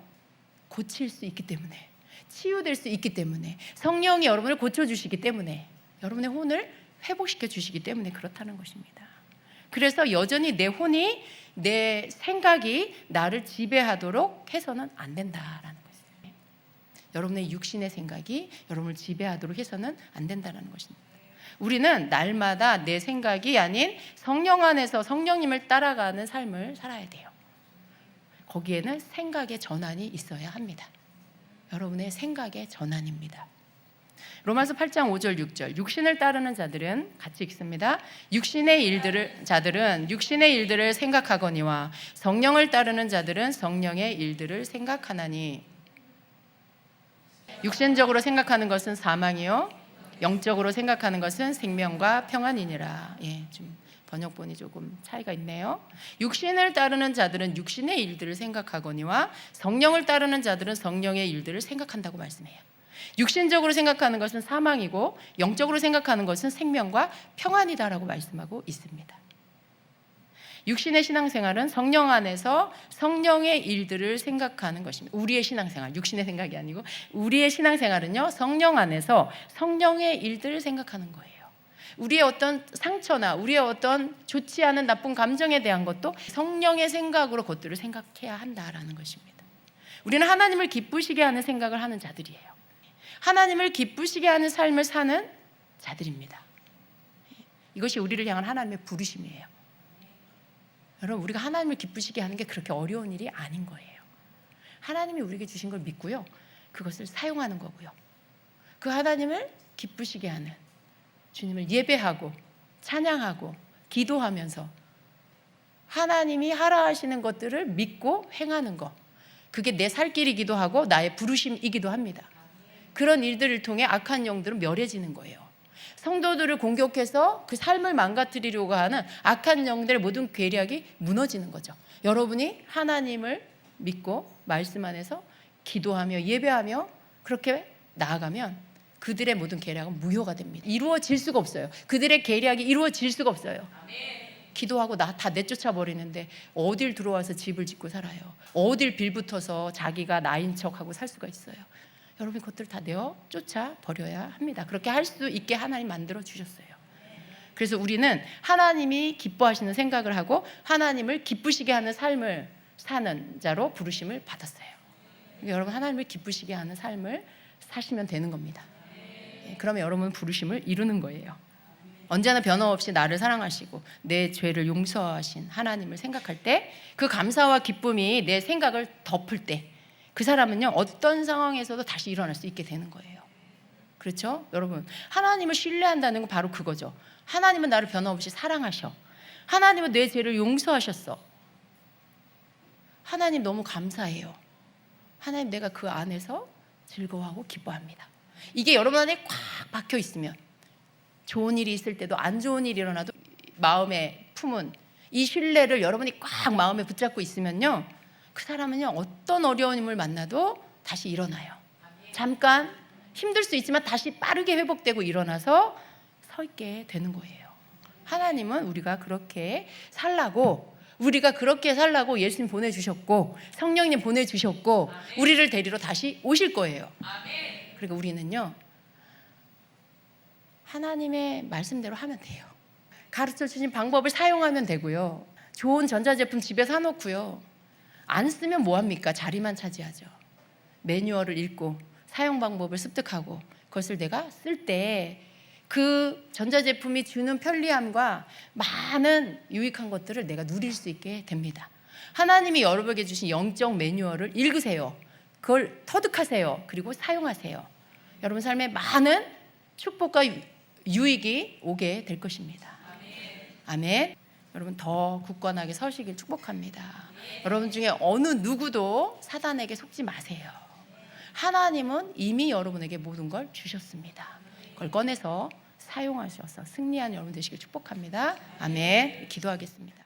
고칠 수 있기 때문에, 치유될 수 있기 때문에, 성령이 여러분을 고쳐주시기 때문에, 여러분의 혼을 회복시켜 주시기 때문에 그렇다는 것입니다. 그래서 여전히 내 혼이, 내 생각이 나를 지배하도록 해서는 안 된다라는 것입니다. 여러분의 육신의 생각이 여러분을 지배하도록 해서는 안 된다는 것입니다. 우리는 날마다 내 생각이 아닌 성령 안에서 성령님을 따라가는 삶을 살아야 돼요. 거기에는 생각의 전환이 있어야 합니다. 여러분의 생각의 전환입니다. 로마서 8장 5절 6절, 육신을 따르는 자들은, 같이 읽습니다. 자들은 육신의 일들을 생각하거니와 성령을 따르는 자들은 성령의 일들을 생각하나니. 육신적으로 생각하는 것은 사망이요, 영적으로 생각하는 것은 생명과 평안이니라. 좀 번역본이 조금 차이가 있네요. 육신을 따르는 자들은 육신의 일들을 생각하거니와 성령을 따르는 자들은 성령의 일들을 생각한다고 말씀해요. 육신적으로 생각하는 것은 사망이고 영적으로 생각하는 것은 생명과 평안이다라고 말씀하고 있습니다. 육신의 신앙생활은 성령 안에서 성령의 일들을 생각하는 것입니다. 우리의 신앙생활, 육신의 생각이 아니고 우리의 신앙생활은요, 성령 안에서 성령의 일들을 생각하는 거예요. 우리의 어떤 상처나 우리의 어떤 좋지 않은 나쁜 감정에 대한 것도 성령의 생각으로 그것들을 생각해야 한다라는 것입니다. 우리는 하나님을 기쁘시게 하는 생각을 하는 자들이에요. 하나님을 기쁘시게 하는 삶을 사는 자들입니다. 이것이 우리를 향한 하나님의 부르심이에요. 여러분, 우리가 하나님을 기쁘시게 하는 게 그렇게 어려운 일이 아닌 거예요. 하나님이 우리에게 주신 걸 믿고요, 그것을 사용하는 거고요. 그 하나님을 기쁘시게 하는, 주님을 예배하고 찬양하고 기도하면서 하나님이 하라 하시는 것들을 믿고 행하는 것, 그게 내 살 길이기도 하고 나의 부르심이기도 합니다. 그런 일들을 통해 악한 영들은 멸해지는 거예요. 성도들을 공격해서 그 삶을 망가뜨리려고 하는 악한 영들의 모든 계략이 무너지는 거죠. 여러분이 하나님을 믿고 말씀 안에서 기도하며 예배하며 그렇게 나아가면 그들의 모든 계략은 무효가 됩니다. 이루어질 수가 없어요. 그들의 계략이 이루어질 수가 없어요. 기도하고 다 내쫓아 버리는데 어딜 들어와서 집을 짓고 살아요. 어딜 빌붙어서 자기가 나인 척하고 살 수가 있어요. 여러분, 그것들 다 내어 쫓아 버려야 합니다. 그렇게 할 수 있게 하나님 만들어 주셨어요. 그래서 우리는 하나님이 기뻐하시는 생각을 하고 하나님을 기쁘시게 하는 삶을 사는 자로 부르심을 받았어요. 여러분, 하나님을 기쁘시게 하는 삶을 사시면 되는 겁니다. 그러면 여러분 부르심을 이루는 거예요. 언제나 변함없이 나를 사랑하시고 내 죄를 용서하신 하나님을 생각할 때, 그 감사와 기쁨이 내 생각을 덮을 때, 그 사람은요, 어떤 상황에서도 다시 일어날 수 있게 되는 거예요. 그렇죠? 여러분, 하나님을 신뢰한다는 건 바로 그거죠. 하나님은 나를 변함없이 사랑하셔. 하나님은 내 죄를 용서하셨어. 하나님 너무 감사해요. 하나님, 내가 그 안에서 즐거워하고 기뻐합니다. 이게 여러분 안에 꽉 박혀 있으면, 좋은 일이 있을 때도 안 좋은 일이 일어나도 마음에 품은 이 신뢰를 여러분이 꽉 마음에 붙잡고 있으면요, 그 사람은요, 어떤 어려움을 만나도 다시 일어나요. 잠깐 힘들 수 있지만 다시 빠르게 회복되고 일어나서 서 있게 되는 거예요. 하나님은 우리가 그렇게 살라고, 예수님 보내주셨고 성령님 보내주셨고 우리를 데리러 다시 오실 거예요. 그러니까 우리는요, 하나님의 말씀대로 하면 돼요. 가르쳐 주신 방법을 사용하면 되고요. 좋은 전자제품 집에 사놓고요, 안 쓰면 뭐합니까? 자리만 차지하죠. 매뉴얼을 읽고 사용 방법을 습득하고 그것을 내가 쓸 때 그 전자제품이 주는 편리함과 많은 유익한 것들을 내가 누릴 수 있게 됩니다. 하나님이 여러분에게 주신 영적 매뉴얼을 읽으세요. 그걸 터득하세요. 그리고 사용하세요. 여러분 삶에 많은 축복과 유익이 오게 될 것입니다. 아멘. 여러분, 더 굳건하게 서시길 축복합니다. 여러분 중에 어느 누구도 사단에게 속지 마세요. 하나님은 이미 여러분에게 모든 걸 주셨습니다. 그걸 꺼내서 사용하셔서 승리한 여러분 되시길 축복합니다. 아멘. 기도하겠습니다.